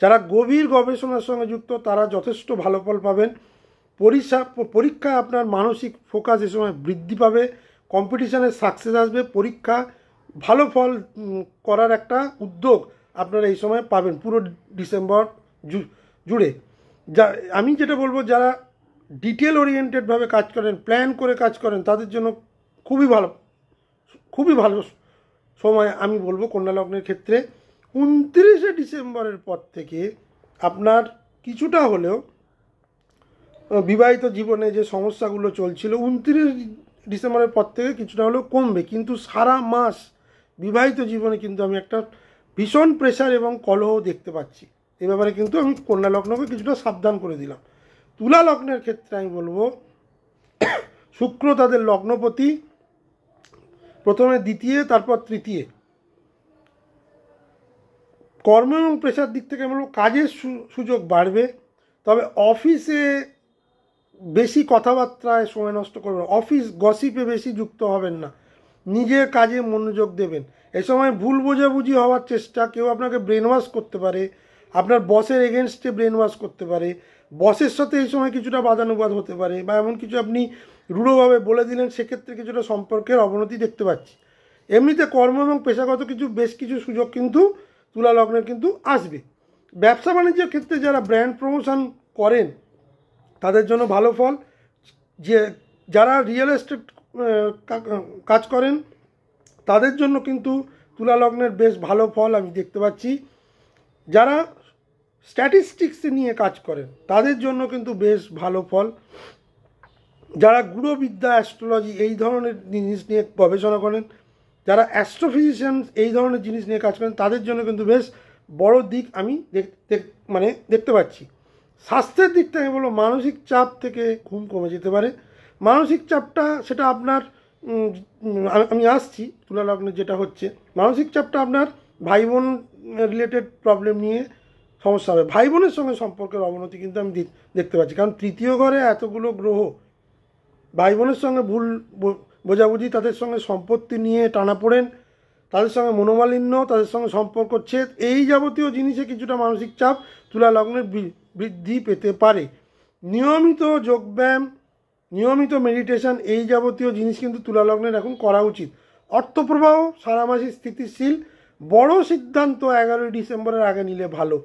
যারা গভীর গবেষণার সঙ্গে যুক্ত তারা যথেষ্ট ভালো ফল পাবেন। পরীক্ষায় আপনার মানসিক ফোকাস এই সময় বৃদ্ধি পাবে, কম্পিটিশানে সাকসেস আসবে, পরীক্ষা ভালো ফল করার একটা উদ্যোগ আপনারা এই সময় পাবেন পুরো ডিসেম্বর জুড়ে। আমি যেটা বলবো, যারা ডিটেল ওরিয়েন্টেডভাবে কাজ করেন, প্ল্যান করে কাজ করেন, তাদের জন্য খুবই ভালো সময় আমি বলবো কন্যা লগ্নের ক্ষেত্রে। 29শে ডিসেম্বরের পর থেকে আপনার কিছুটা হলেও বিবাহিত জীবনে যে সমস্যাগুলো চলছিল 29 ডিসেম্বরের পর থেকে কিছুটা হলেও কমবে, কিন্তু সারা মাস বিবাহিত জীবনে কিন্তু আমি একটা ভীষণ প্রেশার এবং কলহ দেখতে পাচ্ছি। এ ব্যাপারে কিন্তু আমি কন্যা লগ্নকে কিছুটা সাবধান করে দিলাম। তুলা লগ্নের ক্ষেত্রে আমি বলবো শুক্র তাদের লগ্নপতি, প্রথমে দ্বিতীয় তারপর তৃতীয়। কর্ম এবং পেশার দিক থেকে আমি বলবো কাজের সুযোগ বাড়বে, তবে অফিসে বেশি কথাবার্তায় সময় নষ্ট করবেন, অফিস গসিপে বেশি যুক্ত হবেন না, নিজের কাজে মনোযোগ দেবেন। এই সময় ভুল বোঝাবুঝি হওয়ার চেষ্টা, কেউ আপনাকে ব্রেন ওয়াশ করতে পারে, আপনার বসের এগেনস্টে ব্রেন ওয়াশ করতে পারে, বসের সাথে এই সময় কিছুটা বাদানুবাদ হতে পারে, বা এমন কিছু আপনি রূঢ়ভাবে বলে দিলেন, সেক্ষেত্রে কিছুটা সম্পর্কের অবনতি দেখতে পাচ্ছি। এমনিতে কর্ম এবং পেশাগত বেশ কিছু সুযোগ কিন্তু তুলা লগ্নের কিন্তু আসবে। ব্যবসা বাণিজ্যের ক্ষেত্রে যারা ব্র্যান্ড প্রমোশন করেন তাদের জন্য ভালো ফল। যারা রিয়েল এস্টেট কাজ করেন তাদের জন্য কিন্তু তুলা লগ্নের বেশ ভালো ফল আমি দেখতে পাচ্ছি। যারা স্ট্যাটিস্টিক্স নিয়ে কাজ করেন তাদের জন্য কিন্তু বেশ ভালো ফল। যারা গুরুবিদ্যা, অ্যাস্ট্রোলজি এই ধরনের জিনিস নিয়ে গবেষণা করেন, যারা অ্যাস্ট্রোফিজিশিয়ান এই ধরনের জিনিস নিয়ে কাজ করেন, তাদের জন্য কিন্তু বেশ বড় দিক আমি দেখতে পাচ্ছি। স্বাস্থ্যের দিক থেকে বলবো মানসিক চাপ থেকে ঘুম কমে যেতে পারে। মানসিক চাপটা সেটা আপনার আমি আসছি তুলা লগ্নে যেটা হচ্ছে, মানসিক চাপটা আপনার ভাই বোন রিলেটেড প্রবলেম নিয়ে সমস্যা হবে। ভাই বোনের সঙ্গে সম্পর্কের অবনতি কিন্তু আমি দেখতে পাচ্ছি, কারণ তৃতীয় ঘরে এতগুলো গ্রহ, ভাই বোনের সঙ্গে ভুল বোঝাবুঝি, তাদের সঙ্গে সম্পত্তি নিয়ে টানাপোড়েন, তাদের সঙ্গে মনোমালিন্য, তাদের সঙ্গে সম্পর্ক ছেদ, এই যাবতীয় জিনিসে কিছুটা মানসিক চাপ তুলা লগ্নের বৃদ্ধি পেতে পারে। নিয়মিত যোগব্যায়াম, নিয়মিত মেডিটেশন এই যাবতীয় জিনিস কিন্তু তুলা লগ্নের এখন করা উচিত। অর্থপ্রবাহ সারা মাসে স্থিতিশীল, বড় সিদ্ধান্ত 11 ডিসেম্বরের আগে নিলে ভালো।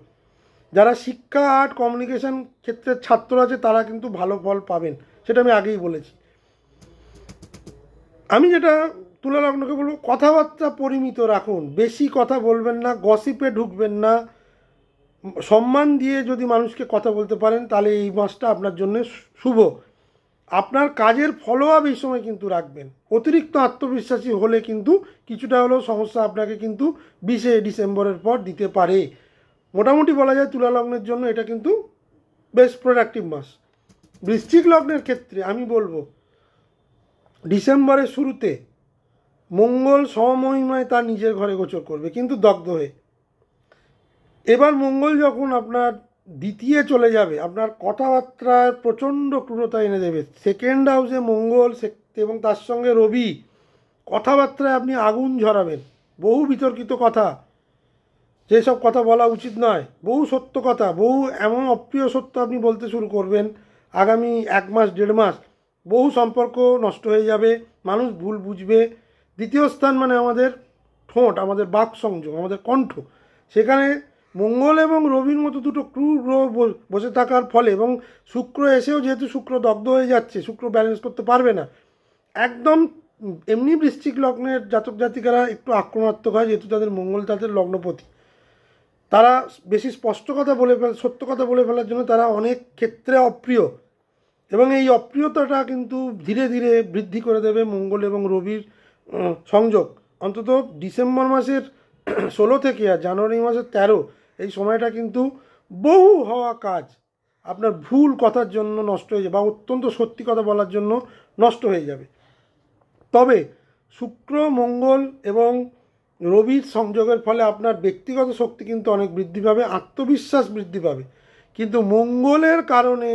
যারা শিক্ষা, আর্ট, কমিউনিকেশন ক্ষেত্রের ছাত্র আছে তারা কিন্তু ভালো ফল পাবেন, সেটা আমি আগেই বলেছি। আমি যেটা তুলা লগ্নকে বলবো, কথাবার্তা পরিমিত রাখুন, বেশি কথা বলবেন না, গসিপে ঢুকবেন না। সম্মান দিয়ে যদি মানুষকে কথা বলতে পারেন তাহলে এই মাসটা আপনার জন্য শুভ। আপনার কাজের ফলো আপ এই সময় কিন্তু রাখবেন। অতিরিক্ত আত্মবিশ্বাসী হলে কিন্তু কিছুটা হলেও সমস্যা আপনাকে কিন্তু 20শে ডিসেম্বরের পর দিতে পারে। মোটামুটি বলা যায় তুলা লগ্নের জন্য এটা কিন্তু বেশ প্রোডাক্টিভ মাস। বৃশ্চিক লগ্নের ক্ষেত্রে আমি বলবো ডিসেম্বরের শুরুতে মঙ্গল সমমহিমায় তার নিজের ঘরে গোচর করবে, কিন্তু দগ্ধ হয়ে। এবার মঙ্গল যখন আপনার দ্বিতীয় চলে যাবে, আপনার কথাবার্তার প্রচণ্ড ক্রূরতা এনে দেবে। সেকেন্ড হাউসে মঙ্গল এবং তার সঙ্গে রবি, কথাবার্তায় আপনি আগুন ঝরাবেন। বহু বিতর্কিত কথা, যেসব কথা বলা উচিত নয়, বহু সত্য কথা, বহু এমন অপ্রিয় সত্য আপনি বলতে শুরু করবেন। আগামী 1 মাস 1.5 মাস বহু সম্পর্ক নষ্ট হয়ে যাবে, মানুষ ভুল বুঝবে। দ্বিতীয় স্থান মানে আমাদের ঠোঁট, আমাদের বাক সংযোগ, আমাদের কণ্ঠ, সেখানে মঙ্গল এবং রবির মতো দুটো ক্রূর গ্রহ বসে থাকার ফলে, এবং শুক্র এসেও যেহেতু শুক্র দগ্ধ হয়ে যাচ্ছে, শুক্র ব্যালেন্স করতে পারবে না একদম। এমনি বৃশ্চিক লগ্নের জাতক জাতিকারা একটু আক্রমণাত্মক হয়, যেহেতু তাদের মঙ্গল তাদের লগ্নপতি। তারা বেশি স্পষ্ট কথা বলে সত্য কথা বলে ফেলার জন্য তারা অনেক ক্ষেত্রে অপ্রিয়, এবং এই অপ্রিয়তাটা কিন্তু ধীরে ধীরে বৃদ্ধি করে দেবে মঙ্গল এবং রবির সংযোগ। অন্তত ডিসেম্বর মাসের 16 থেকে আর জানুয়ারি মাসের 13 এই সময়টা কিন্তু বহু হওয়া কাজ আপনার ভুল কথার জন্য নষ্ট হয়ে যাবে, বা অত্যন্ত সত্যি কথা বলার জন্য নষ্ট হয়ে যাবে। তবে শুক্র মঙ্গল এবং রবির সংযোগের ফলে আপনার ব্যক্তিগত শক্তি কিন্তু অনেক বৃদ্ধি পাবে, আত্মবিশ্বাস বৃদ্ধি পাবে। কিন্তু মঙ্গলের কারণে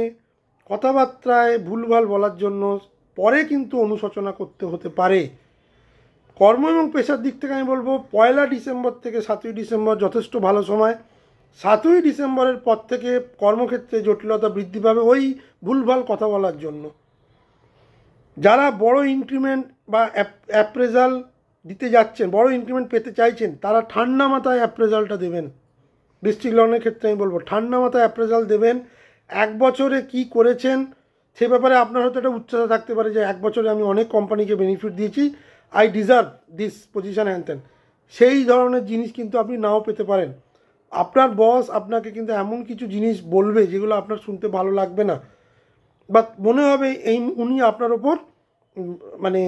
কথাবার্তায় ভুলভাল বলার জন্য পরে কিন্তু অনুশোচনা করতে হতে পারে। কর্ম এবং পেশার দিক থেকে আমি বলবো 1 ডিসেম্বর থেকে 7ই ডিসেম্বর যথেষ্ট ভালো সময়। 7ই ডিসেম্বরের পর থেকে কর্মক্ষেত্রে জটিলতা বৃদ্ধি পাবে ওই ভুলভাল কথা বলার জন্য। যারা বড় ইনক্রিমেন্ট বা অ্যাপ্রেজাল দিতে যাচ্ছেন, বড় ইনক্রিমেন্ট পেতে চাইছেন, তারা ঠান্ডা মাথায় অ্যাপ্রেজালটা দেবেন। বৃশ্চিক লগ্নের ক্ষেত্রে আমি বলবো ঠান্ডা মাথায় অ্যাপ্রেজাল দেবেন। 1 বছরে কি করেছেন সে ব্যাপারে আপনার হয়তো একটা উচ্চতা থাকতে পারে যে 1 বছরে আমি অনেক কোম্পানিকে বেনিফিট দিয়েছি, I deserve this position and তেন। সেই ধরনের জিনিস কিন্তু আপনি নাও পেতে পারেন। আপনার বস আপনাকে কিন্তু এমন কিছু জিনিস বলবে যেগুলো আপনার শুনতে ভালো লাগবে না, বা মনে হবে উনি আপনার ওপর মানে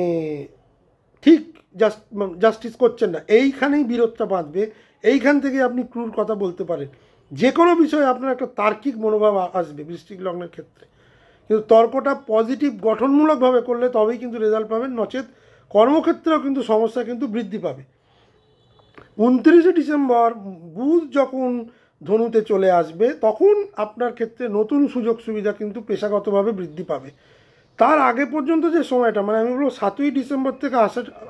ঠিক জাস্টিস করছেন না। এইখানেই বিরোধটা বাঁধবে, এইখান থেকে আপনি ক্রূর কথা বলতে পারেন। যে কোনো বিষয়ে আপনার একটা তার্কিক মনোভাব আসবে বৃশ্চিক লগ্নের ক্ষেত্রে, কিন্তু তর্কটা পজিটিভ গঠনমূলকভাবে করলে তবেই কিন্তু রেজাল্ট পাবেন, নচেত কর্মক্ষেত্রেও কিন্তু সমস্যা কিন্তু বৃদ্ধি পাবে। 29শে ডিসেম্বর বুধ যখন ধনুতে চলে আসবে তখন আপনার ক্ষেত্রে নতুন সুযোগ সুবিধা কিন্তু পেশাগতভাবে বৃদ্ধি পাবে। তার আগে পর্যন্ত যে সময়টা, মানে আমি বলবো 7ই ডিসেম্বর থেকে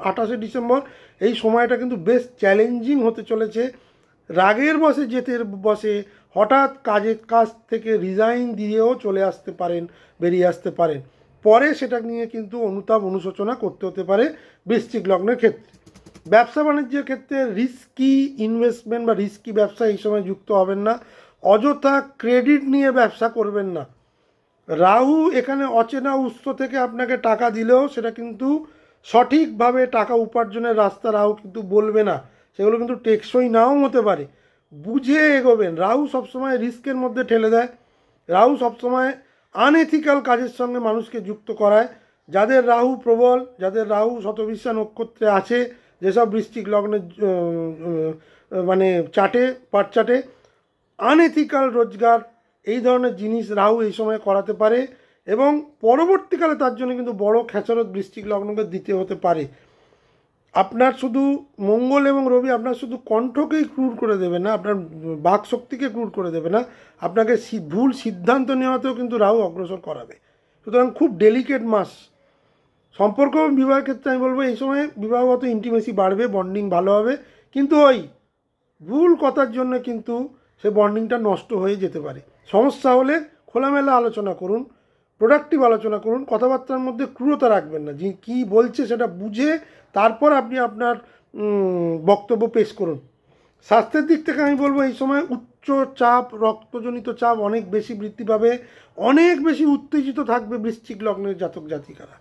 28শে ডিসেম্বর, এই সময়টা কিন্তু বেশ চ্যালেঞ্জিং হতে চলেছে। রাগের বসে জেতের বসে হঠাৎ কাজ থেকে রিজাইন দিয়েও চলে আসতে পারেন, বেরিয়ে আসতে পারেন। পরে সেটা নিয়ে কিন্তু অনুতাপ অনুশোচনা করতে হতে পারে বৃশ্চিক লগ্নের ক্ষেত্রে। ব্যবসা বাণিজ্যের ক্ষেত্রে রিস্কি ইনভেস্টমেন্ট বা রিস্কি ব্যবসা এই সময় যুক্ত হবেন না। অযথা ক্রেডিট নিয়ে ব্যবসা করবেন না। রাহু এখানে অচেনা উৎস থেকে আপনাকে টাকা দিলেও সেটা কিন্তু সঠিকভাবে টাকা উপার্জনের রাস্তা রাহু কিন্তু বলবে না, সেগুলো কিন্তু টেকসই নাও হতে পারে। বুঝে এগোবেন। রাহু সবসময় রিস্কের মধ্যে ঠেলে দেয়। রাহু সবসময় আনএথিক্যাল কাজের সঙ্গে মানুষকে যুক্ত করায়। যাদের রাহু প্রবল, যাদের রাহু শতবিশা নক্ষত্রে আছে, যেসব বৃশ্চিক লগ্নের মানে পাট চাটে আনএথিক্যাল রোজগার এই ধরনের জিনিস রাহু এই সময় করাতে পারে, এবং পরবর্তীকালে তার জন্য কিন্তু বড় খেসারত বৃশ্চিক লগ্নকে দিতে হতে পারে। আপনার শুধু মঙ্গল এবং রবি আপনার শুধু কণ্ঠকেই ক্রূর করে দেবে না, আপনার বাক শক্তিকে ক্রূর করে দেবে না, আপনাকে ভুল সিদ্ধান্ত নেওয়াতেও কিন্তু রাহু অগ্রসর করাবে। সুতরাং খুব ডেলিকেট মাস। সম্পর্ক বিবাহের ক্ষেত্রে আমি বলবো এই সময় বিবাহগত ইন্টিমেসি বাড়বে, বন্ডিং ভালো হবে, কিন্তু ওই ভুল কথার জন্য কিন্তু সে বন্ডিংটা নষ্ট হয়ে যেতে পারে। সমস্যা হলে খোলামেলা আলোচনা করুন, প্রোডাক্টিভ আলোচনা করুন, কথাবার্তার মধ্যে ক্রূরতা রাখবেন না। যে কী বলছে সেটা বুঝে তারপর আপনি আপনার বক্তব্য পেশ করুন। স্বাস্থ্যের দিক থেকে আমি বলবো এই সময় উচ্চ চাপ, রক্তজনিত চাপ অনেক বেশি বৃদ্ধি পাবে, অনেক বেশি উত্তেজিত থাকবে বৃশ্চিক লগ্নের জাতক জাতিকারা।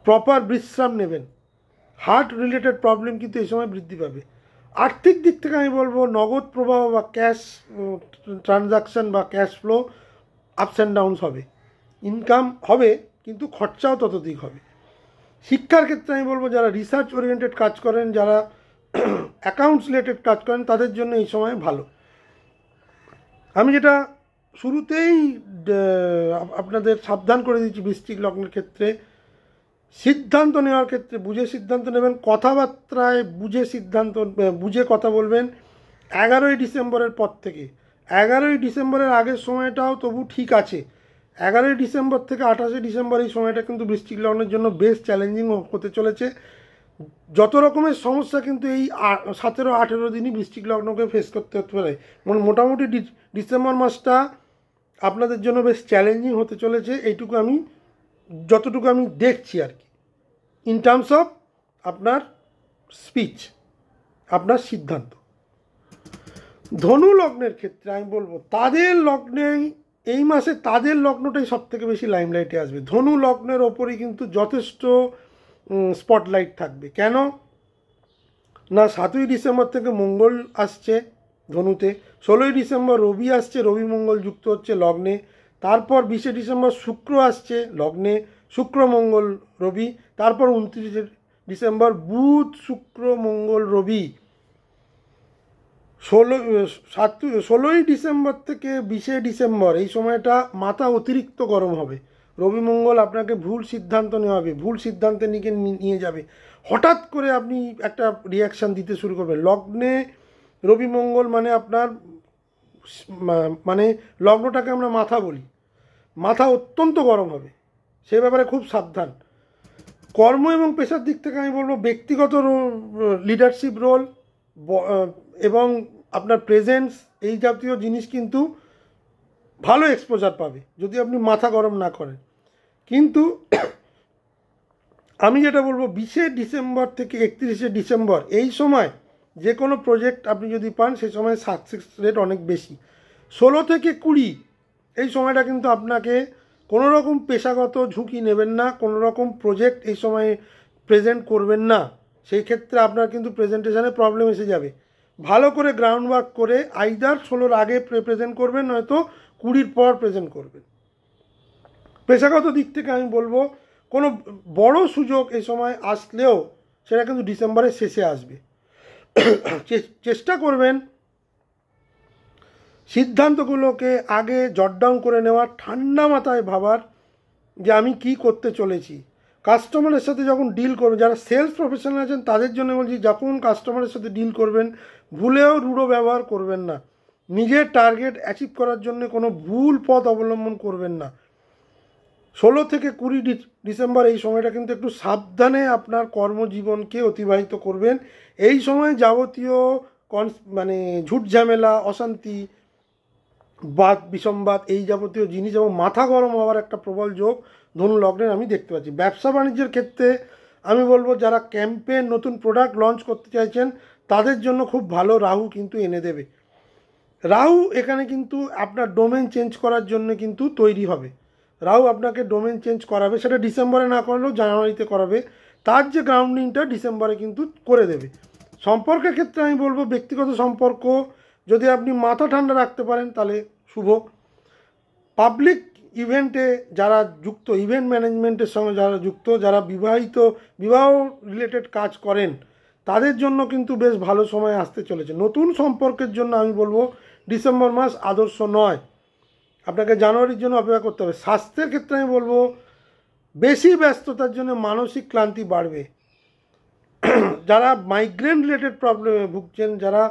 প্রপার বিশ্রাম নেবেন। হার্ট রিলেটেড প্রবলেম কিন্তু এই সময় বৃদ্ধি পাবে। আর্থিক দিক থেকে আমি বলবো নগদ প্রবাহ বা ক্যাশ ট্রানজাকশান বা cash flow ups and downs হবে। ইনকাম হবে কিন্তু খরচাও ততোধিক হবে। শিক্ষার ক্ষেত্রে আমি বলবো যারা রিসার্চ ওরিয়েন্টেড কাজ করেন, যারা অ্যাকাউন্টস রিলেটেড কাজ করেন, তাদের জন্য এই সময় ভালো। আমি যেটা শুরুতেই আপনাদের সাবধান করে দিচ্ছি, বৃশ্চিক লগ্নের ক্ষেত্রে সিদ্ধান্ত নেওয়ার ক্ষেত্রে বুঝে সিদ্ধান্ত নেবেন, কথাবার্তায় বুঝে সিদ্ধান্ত বুঝে কথা বলবেন। 11ই ডিসেম্বরের পর থেকে, 11ই ডিসেম্বরের আগের সময়টাও তবু ঠিক আছে, 11ই ডিসেম্বর থেকে 28শে ডিসেম্বর এই সময়টা কিন্তু বৃশ্চিক লগ্নের জন্য বেশ চ্যালেঞ্জিং হতে চলেছে। যত রকমের সমস্যা কিন্তু এই 17-18 দিনই বৃশ্চিক লগ্নকে ফেস করতে হতে পারে। মোটামুটি ডিসেম্বর মাসটা আপনাদের জন্য বেশ চ্যালেঞ্জিং হতে চলেছে, এইটুকু আমি যতটুকু আমি দেখছি আর কি, ইন টার্মস অফ আপনার স্পিচ, আপনার সিদ্ধান্ত। ধনু লগ্নের ক্ষেত্রে আমি বলবো তাদের লগ্নেই এই মাসে তাদের লগ্নটাই সব থেকে বেশি লাইমলাইটে আসবে। ধনু লগ্নের ওপরই কিন্তু যথেষ্ট স্পটলাইট থাকবে। কেন না, 7ই ডিসেম্বর থেকে মঙ্গল আসছে ধনুতে, 16ই ডিসেম্বর রবি আসছে, রবি মঙ্গল যুক্ত হচ্ছে লগ্নে, তারপর 20শে ডিসেম্বর শুক্র আসছে লগ্নে, শুক্র মঙ্গল রবি, তারপর 29শে ডিসেম্বর বুধ শুক্র মঙ্গল রবি। 16ই ডিসেম্বর থেকে 20শে ডিসেম্বর এই সময়টা মাথা অতিরিক্ত গরম হবে। রবি মঙ্গল আপনাকে ভুল সিদ্ধান্ত নেওয়া হবে, ভুল সিদ্ধান্তে নিয়ে যাবে, হঠাৎ করে আপনি একটা রিয়াকশান দিতে শুরু করবেন। লগ্নে রবি মঙ্গল মানে আপনার মানে লগ্নটাকে আমরা মাথা বলি, মাথা অত্যন্ত গরম হবে, সে ব্যাপারে খুব সাবধান। কর্ম এবং পেশার দিক থেকে আমি বলবো ব্যক্তিগত লিডারশিপ রোল এবং আপনার প্রেজেন্স এই জাতীয় জিনিস কিন্তু ভালো এক্সপোজার পাবে যদি আপনি মাথা গরম না করেন। কিন্তু আমি যেটা বলবো 20শে ডিসেম্বর থেকে 31শে ডিসেম্বর এই সময় যে কোনো প্রজেক্ট আপনি যদি পান সেই সময় সাকসেস রেট অনেক বেশি। 16 থেকে 20 এই সময়টা কিন্তু আপনাকে কোনো রকম পেশাগত ঝুঁকি নেবেন না, কোনো রকম প্রজেক্ট এই সময় প্রেজেন্ট করবেন না, সেই ক্ষেত্রে আপনার কিন্তু প্রেজেন্টেশনে প্রবলেম এসে যাবে। ভালো করে গ্রাউন্ড ওয়ার্ক করে আইদার 16-র আগে প্রেজেন্ট করবেন, নয়তো 20-র পর প্রেজেন্ট করবেন। পেশাগত দিক থেকে আমি বলবো কোনো বড় সুযোগ এই সময় আসলেও সেটা কিন্তু ডিসেম্বরের শেষে আসবে। চেষ্টা করবেন সিদ্ধান্তগুলোকে আগে জট ডাউন করে নেওয়ার, ঠান্ডা মাথায় ভাবার যে আমি কি করতে চলেছি। কাস্টমারের সাথে যখন ডিল করবেন, যারা সেলস প্রফেশনাল আছেন তাদের জন্য বলছি, যখন কাস্টমারের সাথে ডিল করবেন ভুলেও রূঢ় ব্যবহার করবেন না, নিজের টার্গেট অ্যাচিভ করার জন্য কোনো ভুল পথ অবলম্বন করবেন না। 16 থেকে 20 ডিসেম্বর এই সময়টা কিন্তু একটু সাবধানে আপনার কর্মজীবনকে অতিবাহিত করবেন। এই সময় যাবতীয় ঝুট ঝামেলা, অশান্তি, বাদ বিসম্বাদ এই যাবতীয় জিনিস এবং মাথা গরম হওয়ার একটা প্রবল যোগ ধনু লগ্নের আমি দেখতে পাচ্ছি। ব্যবসা বাণিজ্যের ক্ষেত্রে আমি বলবো যারা ক্যাম্পেন নতুন প্রোডাক্ট লঞ্চ করতে চাইছেন তাদের জন্য খুব ভালো রাহু কিন্তু এনে দেবে। রাহু এখানে কিন্তু আপনার ডোমেন চেঞ্জ করার জন্য কিন্তু তৈরি হবে। রাহু আপনাকে ডোমেন চেঞ্জ করাবে, সেটা ডিসেম্বরে না করলেও জানুয়ারিতে করাবে, তার যে গ্রাউন্ডিংটা ডিসেম্বরে কিন্তু করে দেবে। সম্পর্কের ক্ষেত্রে আমি বলবো ব্যক্তিগত সম্পর্ক যদি আপনি মাথা ঠান্ডা রাখতে পারেন তাহলে শুভ। পাবলিক ইভেন্টে যারা যুক্ত, ইভেন্ট ম্যানেজমেন্টের সঙ্গে যারা যুক্ত, যারা বিবাহ রিলেটেড কাজ করেন তাদের জন্য কিন্তু বেশ ভালো সময় আসতে চলেছে। নতুন সম্পর্কের জন্য আমি বলবো ডিসেম্বর মাস আদর্শ নয়, আপনাকে জানুয়ারির জন্য অপেক্ষা করতে হবে। স্বাস্থ্যের ক্ষেত্রে আমি বলবো বেশি ব্যস্ততার জন্য মানসিক ক্লান্তি বাড়বে। যারা মাইগ্রেন রিলেটেড প্রবলেমে ভুগছেন, যারা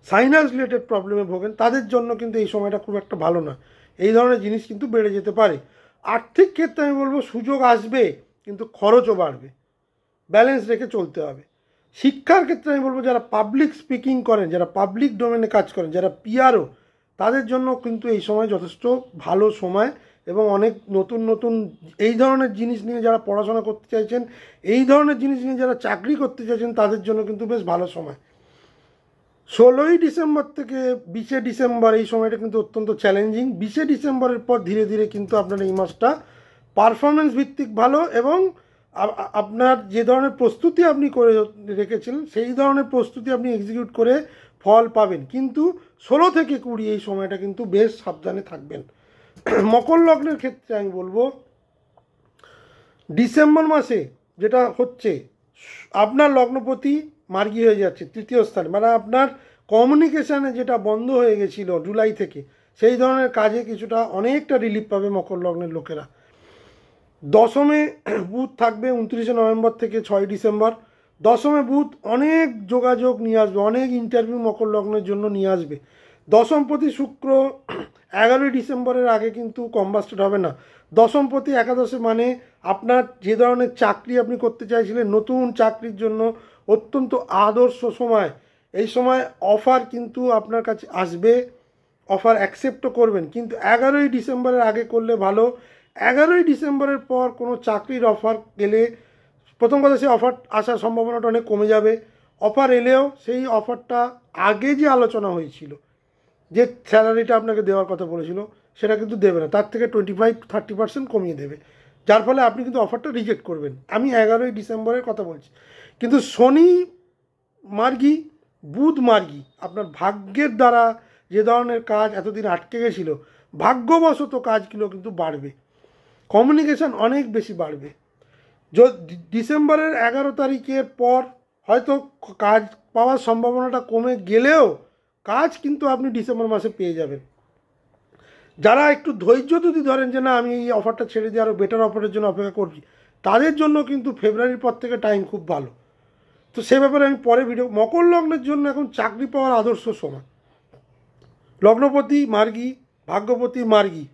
সাইনাস রিলেটেড প্রবলেমে ভোগেন তাদের জন্য কিন্তু এই সময়টা খুব একটা ভালো না, এই ধরনের জিনিস কিন্তু বেড়ে যেতে পারে। আর্থিক ক্ষেত্রে আমি বলবো সুযোগ আসবে কিন্তু খরচও বাড়বে, ব্যালেন্স রেখে চলতে হবে। শিক্ষার ক্ষেত্রে আমি বলবো যারা পাবলিক স্পিকিং করেন, যারা পাবলিক ডোমেনে কাজ করেন, যারা পিআরও, তাদের জন্য কিন্তু এই সময় যথেষ্ট ভালো সময় এবং অনেক নতুন নতুন এই ধরনের জিনিস নিয়ে যারা পড়াশোনা করতে চাইছেন, এই ধরনের জিনিস নিয়ে যারা চাকরি করতে চাইছেন তাদের জন্য কিন্তু বেশ ভালো সময়। 16ই ডিসেম্বর থেকে 20শে ডিসেম্বর এই সময়টা কিন্তু অত্যন্ত চ্যালেঞ্জিং। 20শে ডিসেম্বরের পর ধীরে ধীরে কিন্তু আপনার এই মাসটা পারফরমেন্স ভিত্তিক ভালো এবং আপনার যে ধরনের প্রস্তুতি আপনি করে রেখেছিলেন সেই ধরনের প্রস্তুতি আপনি এক্সিকিউট করে ফল পাবেন। কিন্তু 16 থেকে 20 এই সময়টা কিন্তু বেশ সাবধানে থাকবেন। মকর লগ্নের ক্ষেত্রে আমি বলবো ডিসেম্বর মাসে যেটা হচ্ছে, আপনার লগ্নপতি মার্গী হয়ে যাচ্ছে তৃতীয় স্থানে, মানে আপনার কমিউনিকেশানে যেটা বন্ধ হয়ে গেছিলো জুলাই থেকে, সেই ধরনের কাজে কিছুটা অনেকটা রিলিফ পাবে মকর লগ্নের লোকেরা। দশমে বুধ থাকবে 29শে নভেম্বর থেকে 6ই ডিসেম্বর। দশমে বুধ অনেক যোগাযোগ নিয়ে আসবে, অনেক ইন্টারভিউ মকর লগ্নের জন্য নিয়ে আসবে। দশমপতি শুক্র 11ই ডিসেম্বরের আগে কিন্তু কম্বাস্টেড হবে না। দশমপতি একাদশে মানে আপনার যে ধরনের চাকরি আপনি করতে চাইছিলেন, নতুন চাকরির জন্য অত্যন্ত আদর্শ সময়। এই সময় অফার কিন্তু আপনার কাছে আসবে, অফার অ্যাকসেপ্টও করবেন, কিন্তু 11ই ডিসেম্বরের আগে করলে ভালো। 11ই ডিসেম্বরের পর কোনো চাকরির অফার গেলে, প্রথম কথা সেই অফার আসার সম্ভাবনাটা অনেক কমে যাবে। অফার এলেও সেই অফারটা আগে যে আলোচনা হয়েছিল, যে স্যালারিটা আপনাকে দেওয়ার কথা বলেছিল, সেটা কিন্তু দেবে না, তার থেকে 25-30% কমিয়ে দেবে, যার ফলে আপনি কিন্তু অফারটা রিজেক্ট করবেন। আমি 11ই ডিসেম্বরের কথা বলছি। কিন্তু শনি মার্গী, বুধ মার্গী, আপনার ভাগ্যের দ্বারা যে ধরনের কাজ এতদিন আটকে গেছিলো, ভাগ্যবশত কাজগুলো কিন্তু বাড়বে, কমিউনিকেশান অনেক বেশি বাড়বে। ডিসেম্বরের 11 তারিখের পর হয়তো কাজ পাওয়ার সম্ভাবনাটা কমে গেলেও কাজ কিন্তু আপনি ডিসেম্বর মাসে পেয়ে যাবেন। যারা একটু ধৈর্য যদি ধরেন যে না আমি এই অফারটা ছেড়ে দিয়ে আরও বেটার অফারের জন্য অপেক্ষা করছি, তাদের জন্য কিন্তু ফেব্রুয়ারির পর থেকে টাইম খুব ভালো। তো সে ব্যাপারে আমি পরে ভিডিও। মকর লগ্নের জন্য এখন চাকরি পাওয়ার আদর্শ সময়। লগ্নপতি মার্গী, ভাগ্যপতি মার্গী।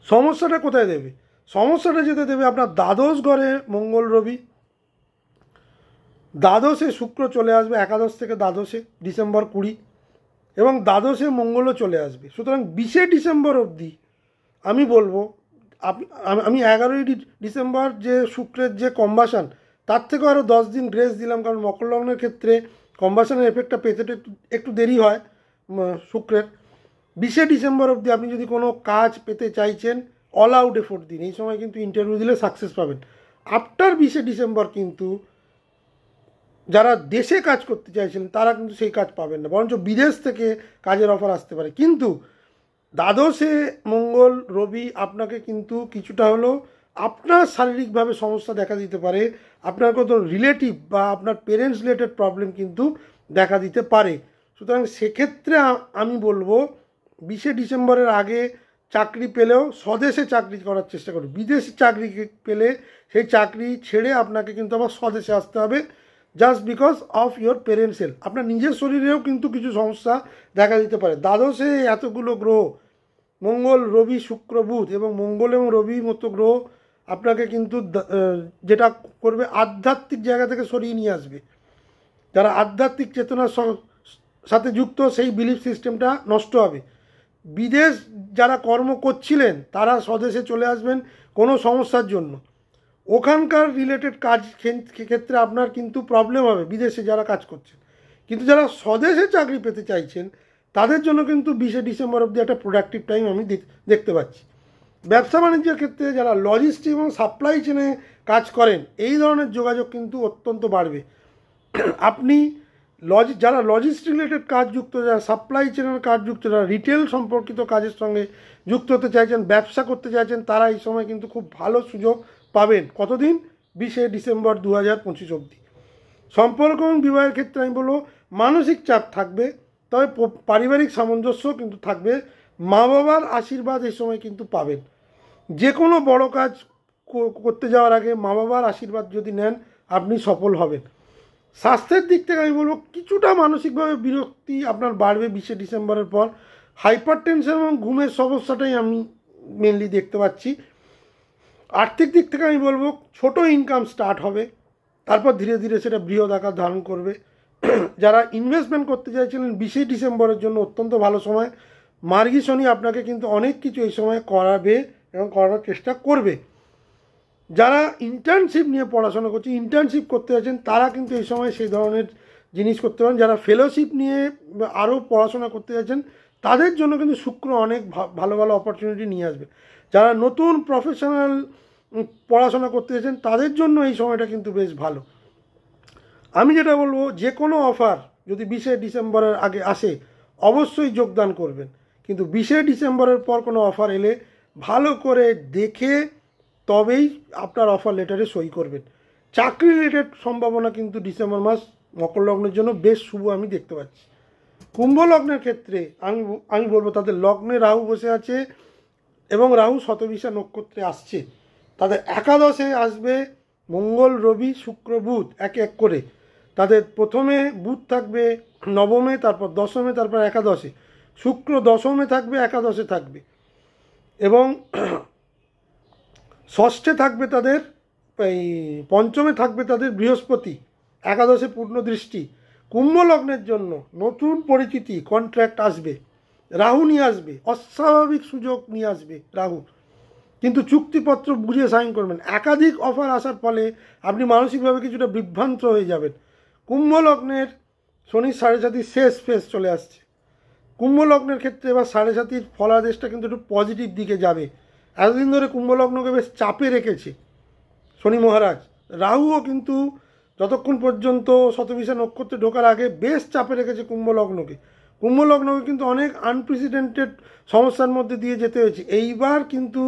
সমস্যাটা কোথায় দেবে? সমস্যাটা যেতে দেবে আপনার দ্বাদশ ঘরে মঙ্গল রবি, দ্বাদশে শুক্র চলে আসবে, একাদশ থেকে দ্বাদশে ডিসেম্বর 20, এবং দ্বাদশে মঙ্গলও চলে আসবে। সুতরাং 20শে ডিসেম্বর অবধি আমি বলবো, আমি 11ই ডিসেম্বর যে শুক্রের যে কম্বাসন, তার থেকেও আরও 10 দিন গ্রেস দিলাম, কারণ মকর লগ্নের ক্ষেত্রে কম্বাসনের এফেক্টটা পেতে একটু দেরি হয় শুক্রের। 20শে ডিসেম্বর অবধি আপনি যদি কোনো কাজ পেতে চাইছেন, অল আউট এফোর্ট দিন। এই সময় কিন্তু ইন্টারভিউ দিলে সাকসেস পাবেন। আফটার 20শে ডিসেম্বর কিন্তু যারা দেশে কাজ করতে চাইছেন তারা কিন্তু সেই কাজ পাবেন না, বরঞ্চ বিদেশ থেকে কাজের অফার আসতে পারে। কিন্তু দ্বাদশে মঙ্গল রবি আপনাকে কিন্তু কিছুটা হলেও আপনার শারীরিকভাবে সমস্যা দেখা দিতে পারে, আপনার কোনো রিলেটিভ বা আপনার পেরেন্টস রিলেটেড প্রবলেম কিন্তু দেখা দিতে পারে। সুতরাং সেক্ষেত্রে আমি বলবো 20শে ডিসেম্বরের আগে চাকরি পেলেও স্বদেশে চাকরি করার চেষ্টা করুন। বিদেশি চাকরি পেলে সেই চাকরি ছেড়ে আপনাকে কিন্তু আবার স্বদেশে আসতে হবে, just because of your parents health. আপনার নিজের শরীরেও কিন্তু কিছু সমস্যা দেখা দিতে পারে। দ্বাদশে এতগুলো গ্রহ, মঙ্গল রবি শুক্র বুধ, এবং মঙ্গল এবং রবির মতো গ্রহ আপনাকে কিন্তু যেটা করবে আধ্যাত্মিক জায়গা থেকে সরিয়ে নিয়ে আসবে। যারা আধ্যাত্মিক চেতনার সাথে যুক্ত, সেই বিলিফ সিস্টেমটা নষ্ট হবে। বিদেশ যারা কর্ম করছিলেন তারা স্বদেশে চলে আসবেন কোনো সমস্যার জন্য, ওখানকার রিলেটেড কাজ ক্ষেত্রে আপনার কিন্তু প্রবলেম হবে বিদেশে যারা কাজ করছেন। কিন্তু যারা স্বদেশে চাকরি পেতে চাইছেন তাদের জন্য কিন্তু 20শে ডিসেম্বর অবধি একটা প্রোডাক্টিভ টাইম আমি দেখতে পাচ্ছি। ব্যবসা বাণিজ্যের ক্ষেত্রে যারা লজিস্টিক এবং সাপ্লাই চেনে কাজ করেন, এই ধরনের যোগাযোগ কিন্তু অত্যন্ত বাড়বে। আপনি যারা লজিস্টিক রিলেটেড কাজ যুক্ত, যারা সাপ্লাই চেনের কাজ যুক্ত, যারা রিটেল সম্পর্কিত কাজের সঙ্গে যুক্ত হতে চাইছেন, ব্যবসা করতে চাইছেন, তারা এই সময় কিন্তু খুব ভালো সুযোগ পাবেন। কতদিন? 20শে ডিসেম্বর 2025 অবধি। সম্পর্ক এবং বিবাহের ক্ষেত্রে আমি বলবো মানসিক চাপ থাকবে, তবে পারিবারিক সামঞ্জস্য কিন্তু থাকবে। মা বাবার আশীর্বাদ এই সময় কিন্তু পাবেন। যে কোনো বড় কাজ করতে যাওয়ার আগে মা বাবার আশীর্বাদ যদি নেন আপনি সফল হবেন। স্বাস্থ্যের দিক থেকে আমি বলবো কিছুটা মানসিকভাবে বিরক্তি আপনার বাড়বে 20শে ডিসেম্বরের পর। হাইপার টেনশন এবং ঘুমের সমস্যাটাই আমি মেনলি দেখতে পাচ্ছি। আর্থিক দিক থেকে আমি বলবো ছোট ইনকাম স্টার্ট হবে, তারপর ধীরে ধীরে সেটা বৃহৎ আকার ধারণ করবে। যারা ইনভেস্টমেন্ট করতে চাইছিলেন 20শে ডিসেম্বরের জন্য অত্যন্ত ভালো সময়। মার্গী শনি আপনাকে কিন্তু অনেক কিছু এই সময় করাবে এবং করার চেষ্টা করবে। যারা ইন্টার্নশিপ নিয়ে পড়াশোনা করছে, ইন্টার্নশিপ করতে যাচ্ছেন, তারা কিন্তু এই সময় সেই ধরনের জিনিস করতে পারেন। যারা ফেলোশিপ নিয়ে আরও পড়াশোনা করতে যাচ্ছেন তাদের জন্য কিন্তু শুক্র অনেক ভালো ভালো অপরচুনিটি নিয়ে আসবে। যারা নতুন প্রফেশনাল পড়াশোনা করতে যাচ্ছেন তাদের জন্য এই সময়টা কিন্তু বেশ ভালো। আমি যেটা বলবো, যে কোনো অফার যদি 20শে ডিসেম্বরের আগে আসে অবশ্যই যোগদান করবেন, কিন্তু 20শে ডিসেম্বরের পর কোনো অফার এলে ভালো করে দেখে তবেই আপনার অফার লেটারে সই করবেন। চাকরি রিলেটেড সম্ভাবনা কিন্তু ডিসেম্বর মাস মকর লগ্নের জন্য বেশ শুভ আমি দেখতে পাচ্ছি। কুম্ভ লগ্নের ক্ষেত্রে আমি বলবো তাদের লগ্নে রাহু বসে আছে এবং রাহু শতবিশা নক্ষত্রে আসছে। তাদের একাদশে আসবে মঙ্গল, রবি, শুক্র, বুধ এক এক করে। তাদের প্রথমে বুধ থাকবে নবমে, তারপর দশমে, তারপর একাদশে। শুক্র দশমে থাকবে, একাদশে থাকবে এবং ষষ্ঠে থাকবে তাদের এই পঞ্চমে থাকবে তাদের বৃহস্পতি, একাদশে পূর্ণ দৃষ্টি। কুম্ভ লগ্নের জন্য নতুন পরিচিতি, কন্ট্রাক্ট আসবে, রাহু নিয়ে আসবে, অস্বাভাবিক সুযোগ নিয়ে আসবে রাহু, কিন্তু চুক্তিপত্র বুঝে সাইন করবেন। একাধিক অফার আসার ফলে আপনি মানসিকভাবে কিছুটা বিভ্রান্ত হয়ে যাবেন। কুম্ভ লগ্নের শনির 7.5 শেষ ফেজ চলে আসছে। কুম্ভ লগ্নের ক্ষেত্রে এবার 7.5 ফলাদেশটা কিন্তু একটু পজিটিভ দিকে যাবে। এতদিন ধরে কুম্ভ লগ্নকে বেশ চাপে রেখেছে শনি মহারাজ। রাহুও কিন্তু যতক্ষণ পর্যন্ত শতবিশা নক্ষত্রে ঢোকার আগে বেশ চাপে রেখেছে কুম্ভ লগ্নকে। কুম্ভ লগ্নকে কিন্তু অনেক আনপ্রেসিডেন্টেড সমস্যার মধ্যে দিয়ে যেতে হয়েছে। এইবার কিন্তু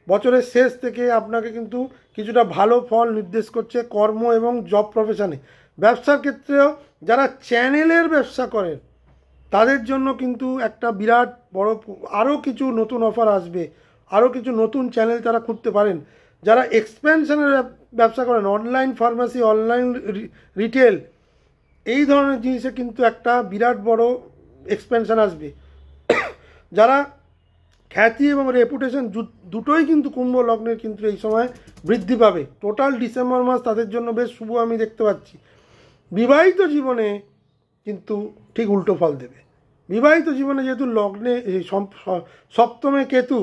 বছরের শেষ থেকে আপনাকে কিন্তু কিছুটা ভালো ফল নির্দেশ করছে কর্ম এবং জব প্রফেশনে। ব্যবসার ক্ষেত্রেও যারা চ্যানেলের ব্যবসা করেন তাদের জন্য কিন্তু একটা বিরাট বড় আরও কিছু নতুন অফার আসবে, আরও কিছু নতুন চ্যানেল তারা খুঁজতে পারেন। যারা এক্সপেনশনের ব্যবসা করেন, অনলাইন ফার্মেসি, অনলাইন রিটেল, এই ধরনের জিনিসে কিন্তু একটা বিরাট বড় এক্সপেনশন আসবে। যারা খ্যাতি এবং রেপুটেশন দুটোই কিন্তু কুম্ভ লগ্নের কিন্তু এই সময় বৃদ্ধি পাবে। টোটাল ডিসেম্বর মাস তাদের জন্য বেশ শুভ আমি দেখতে পাচ্ছি। বিবাহিত জীবনে কিন্তু ঠিক উল্টো ফল দেবে। বিবাহিত জীবনে যেহেতু লগ্নে সপ্তমে কেতু,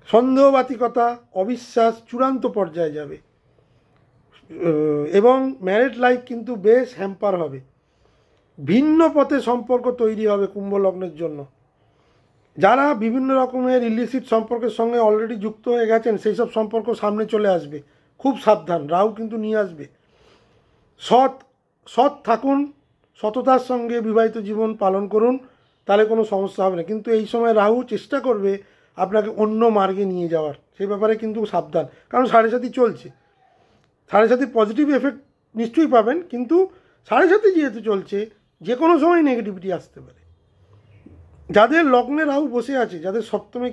সন্দেহবাতিকতা, অবিশ্বাস চূড়ান্ত পর্যায়ে যাবে এবং ম্যারিড লাইফ কিন্তু বেশ হ্যাম্পার হবে। ভিন্ন পথে সম্পর্ক তৈরি হবে কুম্ভ লগ্নের জন্য। যারা বিভিন্ন রকমের ইলিসিট সম্পর্কের সঙ্গে অলরেডি যুক্ত হয়ে গেছেন সেই সব সম্পর্ক সামনে চলে আসবে, খুব সাবধান, রাহু কিন্তু নিয়ে আসবে। সৎ থাকুন, সততার সঙ্গে বিবাহিত জীবন পালন করুন, তাহলে কোনো সমস্যা হবে না। কিন্তু এই সময় রাহু চেষ্টা করবে আপনাকে অন্য মার্গে নিয়ে যাওয়ার, সেই ব্যাপারে কিন্তু সাবধান। কারণ 7.5 চলছে, 7.5 পজিটিভ এফেক্ট নিশ্চয়ই পাবেন, কিন্তু 7.5 যেহেতু চলছে যে কোনো সময় নেগেটিভিটি আসতে পারে। যাদের লগ্নে রাহু বসে আছে, যাদের সপ্তমে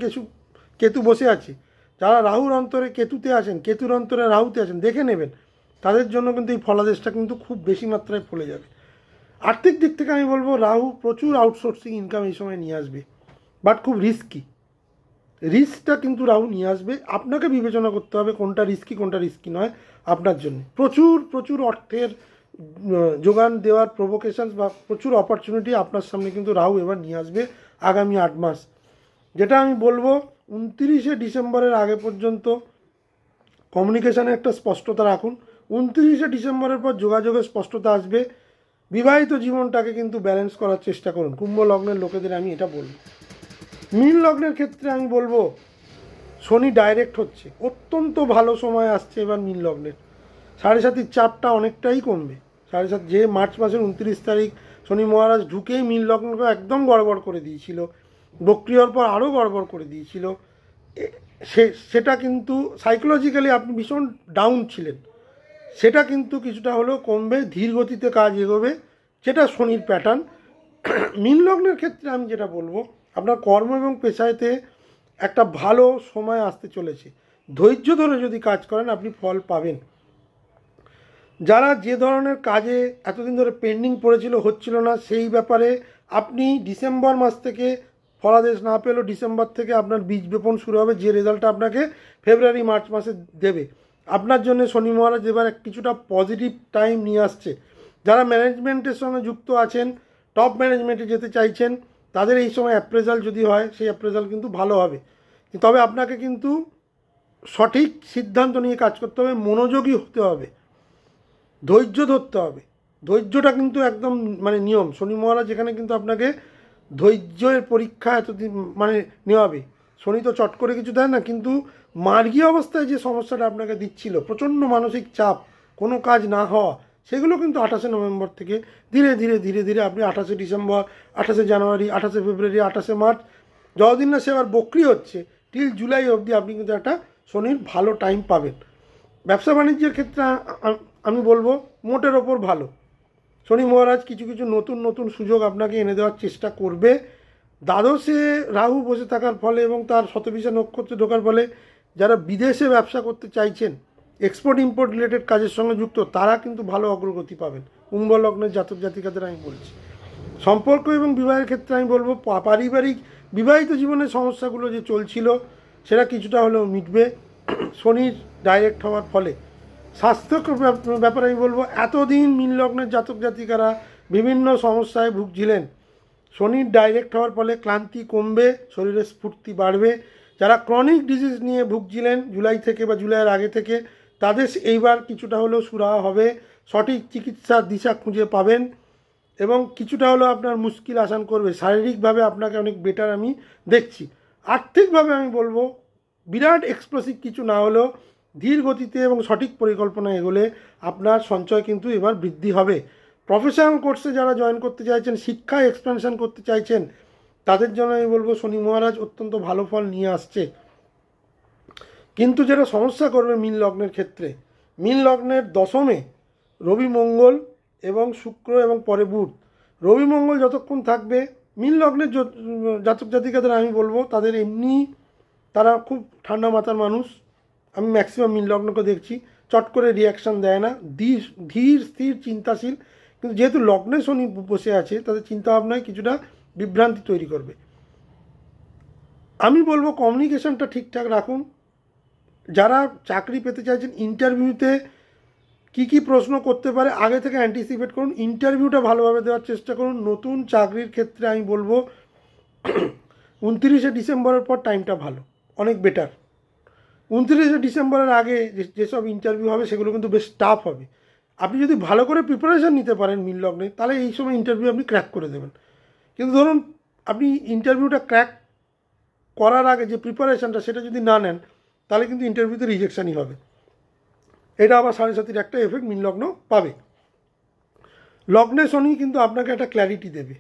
কেতু বসে আছে, যারা রাহুর অন্তরে কেতুতে আছেন, কেতুর অন্তরে রাহুতে আছেন, দেখে নেবেন তাদের জন্য কিন্তু এই ফলাদেশটা কিন্তু খুব বেশি মাত্রায় ফলে যাবে। আর্থিক দিক থেকে আমি বলবো রাহু প্রচুর আউটসোর্সিং ইনকাম এই সময় নিয়ে আসবে, বাট খুব রিস্কটা কিন্তু রাহু নিয়ে আসবে। আপনাকে বিবেচনা করতে হবে কোনটা রিস্কি নয় আপনার জন্য। প্রচুর অর্থের যোগান দেওয়ার প্রভোকেশনস বা প্রচুর অপরচুনিটি আপনার সামনে কিন্তু রাহু এবার নিয়ে আসবে আগামী 8 মাস। যেটা আমি বলবো 29শে ডিসেম্বরের আগে পর্যন্ত কমিউনিকেশানে একটা স্পষ্টতা রাখুন। 29শে ডিসেম্বরের পর যোগাযোগের স্পষ্টতা আসবে। বিবাহিত জীবনটাকে কিন্তু ব্যালেন্স করার চেষ্টা করুন কুম্ভ লগ্নের লোকেদের, আমি এটা বলব। মীন লগ্নের ক্ষেত্রে আমি বলবো শনি ডাইরেক্ট হচ্ছে, অত্যন্ত ভালো সময় আসছে এবার মীন লগ্নের। 7.5 চাপটা অনেকটাই কমবে। 7.5 যে মার্চ মাসের 29 তারিখ শনি মহারাজ ঢুকেই মীন লগ্নকে একদম গড়বড় করে দিয়েছিল, বক্রি হওয়ার পর আরও গড়বড় করে দিয়েছিল। সেটা কিন্তু সাইকোলজিক্যালি আপনি ভীষণ ডাউন ছিলেন, সেটা কিন্তু কিছুটা হলেও কমবে, ধীর গতিতে কাজ এগোবে, যেটা শনির প্যাটার্ন। মীন লগ্নের ক্ষেত্রে আমি যেটা বলবো আপনার কর্ম এবং পেশায়তে একটা ভালো সময় আসতে চলেছে। ধৈর্য ধরে যদি কাজ করেন আপনি ফল পাবেন। যারা যে ধরনের কাজে এতদিন ধরে পেন্ডিং পড়েছিল, হচ্ছিল না, সেই ব্যাপারে আপনি ডিসেম্বর মাস থেকে ফলাদেশ না পেলেও ডিসেম্বর থেকে আপনার বীজ বপন শুরু হবে, যে রেজাল্টটা আপনাকে ফেব্রুয়ারি মার্চ মাসে দেবে। আপনার জন্য শনি মহারাজ এবার কিছুটা পজিটিভ টাইম নিয়ে আসছে। যারা ম্যানেজমেন্টের সঙ্গে যুক্ত আছেন, টপ ম্যানেজমেন্টে যেতে চাইছেন, তাদের এই সময় অ্যাপ্রেজাল যদি হয় সেই অ্যাপ্রেজাল কিন্তু ভালো হবে। তবে আপনাকে কিন্তু সঠিক সিদ্ধান্ত নিয়ে কাজ করতে হবে, মনোযোগী হতে হবে, ধৈর্য ধরতে হবে। ধৈর্যটা কিন্তু একদম নিয়ম। শনি মহারাজ এখানে কিন্তু আপনাকে ধৈর্যের পরীক্ষা এতদিন নেওয়াবে। শনি তো চট করে কিছু দেয় না, কিন্তু মার্গী অবস্থায় যে সমস্যাটা আপনাকে দিচ্ছিল, প্রচণ্ড মানসিক চাপ, কোনো কাজ না হওয়া, সেগুলো কিন্তু 28শে নভেম্বর থেকে ধীরে ধীরে আপনি 28শে ডিসেম্বর, 28শে জানুয়ারি, 28শে ফেব্রুয়ারি, 28শে মার্চ, যতদিন না সে আবার বক্রি হচ্ছে টিল জুলাই অবধি আপনি কিন্তু একটা শনির ভালো টাইম পাবেন। ব্যবসা বাণিজ্যের ক্ষেত্রে আমি বলবো মোটের ওপর ভালো। শনি মহারাজ কিছু কিছু নতুন নতুন সুযোগ আপনাকে এনে দেওয়ার চেষ্টা করবে। দ্বাদশে রাহু বসে থাকার ফলে এবং তার শতবিশা নক্ষত্রে ঢোকার ফলে যারা বিদেশে ব্যবসা করতে চাইছেন, এক্সপোর্ট ইম্পোর্ট রিলেটেড কাজের সঙ্গে যুক্ত, তারা কিন্তু ভালো অগ্রগতি পাবেন। কুম্ভ লগ্নের জাতক জাতিকাদের আমি বলছি। সম্পর্ক এবং বিবাহের ক্ষেত্রে আমি বলবো পারিবারিক বিবাহিত জীবনের সমস্যাগুলো যে চলছিল সেটা কিছুটা হলেও মিটবে শনির ডাইরেক্ট হওয়ার ফলে। স্বাস্থ্য ব্যাপারে আমি বলবো এতদিন মীন লগ্নের জাতক জাতিকারা বিভিন্ন সমস্যায় ভুগছিলেন, শনির ডাইরেক্ট হওয়ার ফলে ক্লান্তি কমবে, শরীরে স্ফূর্তি বাড়বে। যারা ক্রনিক ডিজিজ নিয়ে ভুগছিলেন জুলাই থেকে বা জুলাইয়ের আগে থেকে, তাদের এইবার কিছুটা হলেও সুরাহা হবে, সঠিক চিকিৎসার দিশা খুঁজে পাবেন এবং কিছুটা হলেও আপনার মুশকিল আসান করবে। শারীরিকভাবে আপনাকে অনেক বেটার আমি দেখছি। আর্থিকভাবে আমি বলবো বিরাট এক্সপ্লোসিভ কিছু না হলেও ধীর গতিতে এবং সঠিক পরিকল্পনা এগোলে আপনার সঞ্চয় কিন্তু এবার বৃদ্ধি হবে। প্রফেশনাল কোর্সে যারা জয়েন করতে চাইছেন, শিক্ষায় এক্সপেনশন করতে চাইছেন, তাদের জন্য আমি বলবো শনি মহারাজ অত্যন্ত ভালো ফল নিয়ে আসছে। কিন্তু যেটা সমস্যা করবে মীন লগ্নের ক্ষেত্রে, মীন লগ্নের দশমে রবি মঙ্গল এবং শুক্র এবং পরে বুধ। রবি মঙ্গল যতক্ষণ থাকবে মীন লগ্নের জাতক জাতিকাদের আমি বলবো তাদের এমনি তারা খুব ঠান্ডা মাথার মানুষ। আমি ম্যাক্সিমাম মীন লগ্নকে দেখছি চট করে রিয়াকশান দেয় না, ধীর স্থির চিন্তাশীল। কিন্তু যেহেতু লগ্নে শনি বসে আছে, তাদের চিন্তাভাবনায় কিছুটা বিভ্রান্তি তৈরি করবে। আমি বলবো কমিউনিকেশনটা ঠিকঠাক রাখুন। যারা চাকরি পেতে চাইছেন, ইন্টারভিউতে কি কি প্রশ্ন করতে পারে আগে থেকে অ্যান্টিসিপেট করুন, ইন্টারভিউটা ভালোভাবে দেওয়ার চেষ্টা করুন। নতুন চাকরির ক্ষেত্রে আমি বলবো 29শে ডিসেম্বরের পর টাইমটা ভালো, অনেক বেটার। 29শে ডিসেম্বরের আগে যেসব ইন্টারভিউ হবে সেগুলো কিন্তু বেশ টাফ হবে। আপনি যদি ভালো করে প্রিপারেশান নিতে পারেন মীন লগ্নে, তাহলে এই সময় ইন্টারভিউ আপনি ক্র্যাক করে দেবেন। কিন্তু ধরুন আপনি ইন্টারভিউটা ক্র্যাক করার আগে যে প্রিপারেশানটা সেটা যদি না নেন, তাহলে কিন্তু ইন্টারভিউতে রিজেকশানই হবে। এটা আবার 7.5 একটা এফেক্ট মীন লগ্ন পাবে। লগ্নে শনি কিন্তু আপনাকে একটা ক্ল্যারিটি দেবে।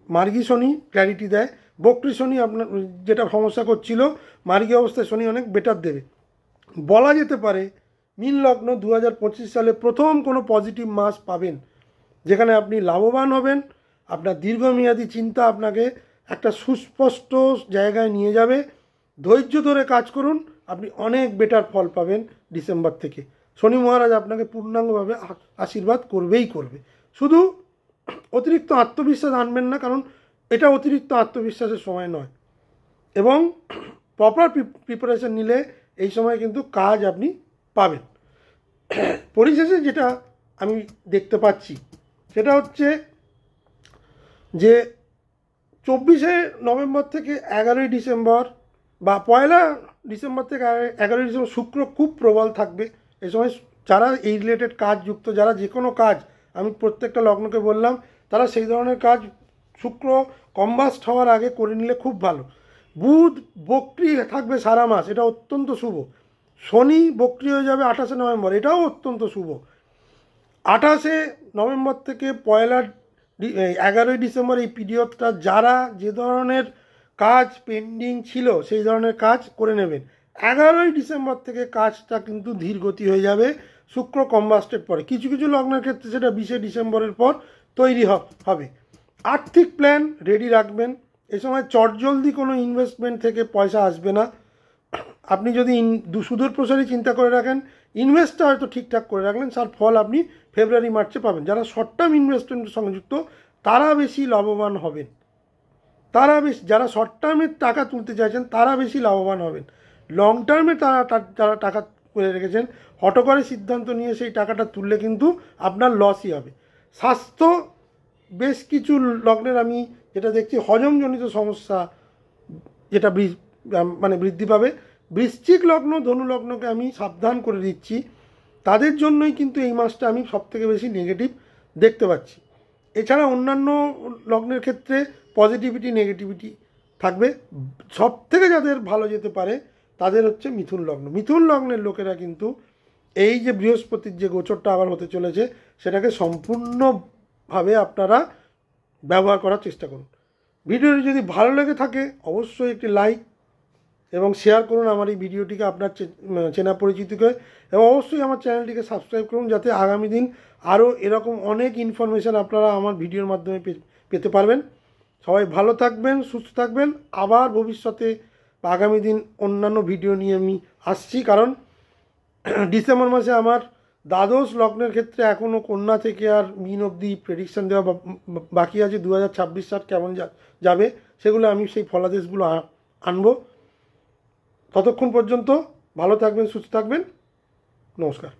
মার্গী শনি ক্ল্যারিটি দেয়, বক্রী শনি আপনার যেটা সমস্যা করছিল, মার্গী অবস্থায় শনি অনেক বেটার দেবে। বলা যেতে পারে মীন লগ্ন 2025 সালে প্রথম কোনো পজিটিভ মাস পাবেন, যেখানে আপনি লাভবান হবেন। আপনার দীর্ঘমেয়াদী চিন্তা আপনাকে একটা সুস্পষ্ট জায়গায় নিয়ে যাবে। ধৈর্য ধরে কাজ করুন, আপনি অনেক বেটার ফল পাবেন ডিসেম্বর থেকে। শনি মহারাজ আপনাকে পূর্ণাঙ্গভাবে আশীর্বাদ করবেই করবে। শুধু অতিরিক্ত আত্মবিশ্বাস আনবেন না, কারণ এটা অতিরিক্ত আত্মবিশ্বাসের সময় নয়। এবং প্রপার প্রিপারেশন নিলে এই সময় কিন্তু কাজ আপনি পাবেন। পরিশেষে যেটা আমি দেখতে পাচ্ছি সেটা হচ্ছে যে 24শে নভেম্বর থেকে 11ই ডিসেম্বর বা 1 ডিসেম্বর থেকে 11ই ডিসেম্বর শুক্র খুব প্রবল থাকবে। এই সময় যারা এই রিলেটেড কাজ যুক্ত, যারা যে কোনো কাজ, আমি প্রত্যেকটা লগ্নকে বললাম, তারা সেই ধরনের কাজ শুক্র কম্বাস্ট হওয়ার আগে করে নিলে খুব ভালো। বুধ বক্রী থাকবে সারা মাস, এটা অত্যন্ত শুভ। শনি বক্রী হয়ে যাবে 28শে নভেম্বর, এটাও অত্যন্ত শুভ। 28শে নভেম্বর থেকে 11ই ডিসেম্বর এই পিরিয়ডটা যারা যে ধরনের কাজ পেন্ডিং ছিল সেই ধরনের কাজ করে নেবেন। 11ই ডিসেম্বর থেকে কাজটা কিন্তু ধীর গতি হয়ে যাবে শুক্র কম্বাস্টের পরে। কিছু কিছু লগ্নের ক্ষেত্রে সেটা 20শে ডিসেম্বরের পর তৈরি হবে। আর্থিক প্ল্যান রেডি রাখবেন। এই সময় চটজলদি কোনো ইনভেস্টমেন্ট থেকে পয়সা আসবে না। আপনি যদি সুদূর প্রসারী চিন্তা করে রাখেন, ইনভেস্টটা হয়তো ঠিকঠাক করে রাখলেন, তার ফল আপনি ফেব্রুয়ারি মার্চে পাবেন। যারা শর্ট টার্ম ইনভেস্টমেন্টের সঙ্গে যুক্ত তারা বেশি লাভবান হবেন। যারা শর্ট টার্মের টাকা তুলতে চাইছেন তারা বেশি লাভবান হবেন। লং টার্মে যারা টাকা করে রেখেছেন, হট করে সিদ্ধান্ত নিয়ে সেই টাকাটা তুললে কিন্তু আপনার লসই হবে। স্বাস্থ্য বেশ কিছু লগ্নের আমি যেটা দেখছি হজমজনিত সমস্যা যেটা বৃদ্ধি পাবে। বৃশ্চিক লগ্ন ধনু লগ্নকে আমি সাবধান করে দিচ্ছি, তাদের জন্যই কিন্তু এই মাসটা আমি সবথেকে বেশি নেগেটিভ দেখতে পাচ্ছি। এছাড়া অন্যান্য লগ্নের ক্ষেত্রে পজিটিভিটি নেগেটিভিটি থাকবে। সব থেকে যাদের ভালো যেতে পারে তাদের হচ্ছে মিথুন লগ্ন। মিথুন লগ্নের লোকেরা কিন্তু এই যে বৃহস্পতির যে গোচরটা আবার হতে চলেছে সেটাকে সম্পূর্ণভাবে আপনারা ব্যবহার করার চেষ্টা করুন। ভিডিওটি যদি ভালো লেগে থাকে অবশ্যই একটি লাইক এবং শেয়ার করুন আমার এই ভিডিওটিকে আপনার চেনা পরিচিতকে, এবং অবশ্যই আমার চ্যানেলটিকে সাবস্ক্রাইব করুন, যাতে আগামী দিন আরও এরকম অনেক ইনফরমেশান আপনারা আমার ভিডিওর মাধ্যমে পেতে পারবেন। সবাই ভালো থাকবেন, সুস্থ থাকবেন। আবার ভবিষ্যতে আগামী দিন অন্যান্য ভিডিও নিয়ে আমি আসছি, কারণ ডিসেম্বর মাসে আমার দ্বাদশ লগ্নের ক্ষেত্রে এখনও কন্যা থেকে আর মিন অবধি প্রেডিকশান দেওয়া বাকি আছে। 2026 সাল কেমন যাবে সেগুলো আমি সেই ফলাদেশগুলো আনবো। ততক্ষণ পর্যন্ত ভালো থাকবেন, সুস্থ থাকবেন। নমস্কার।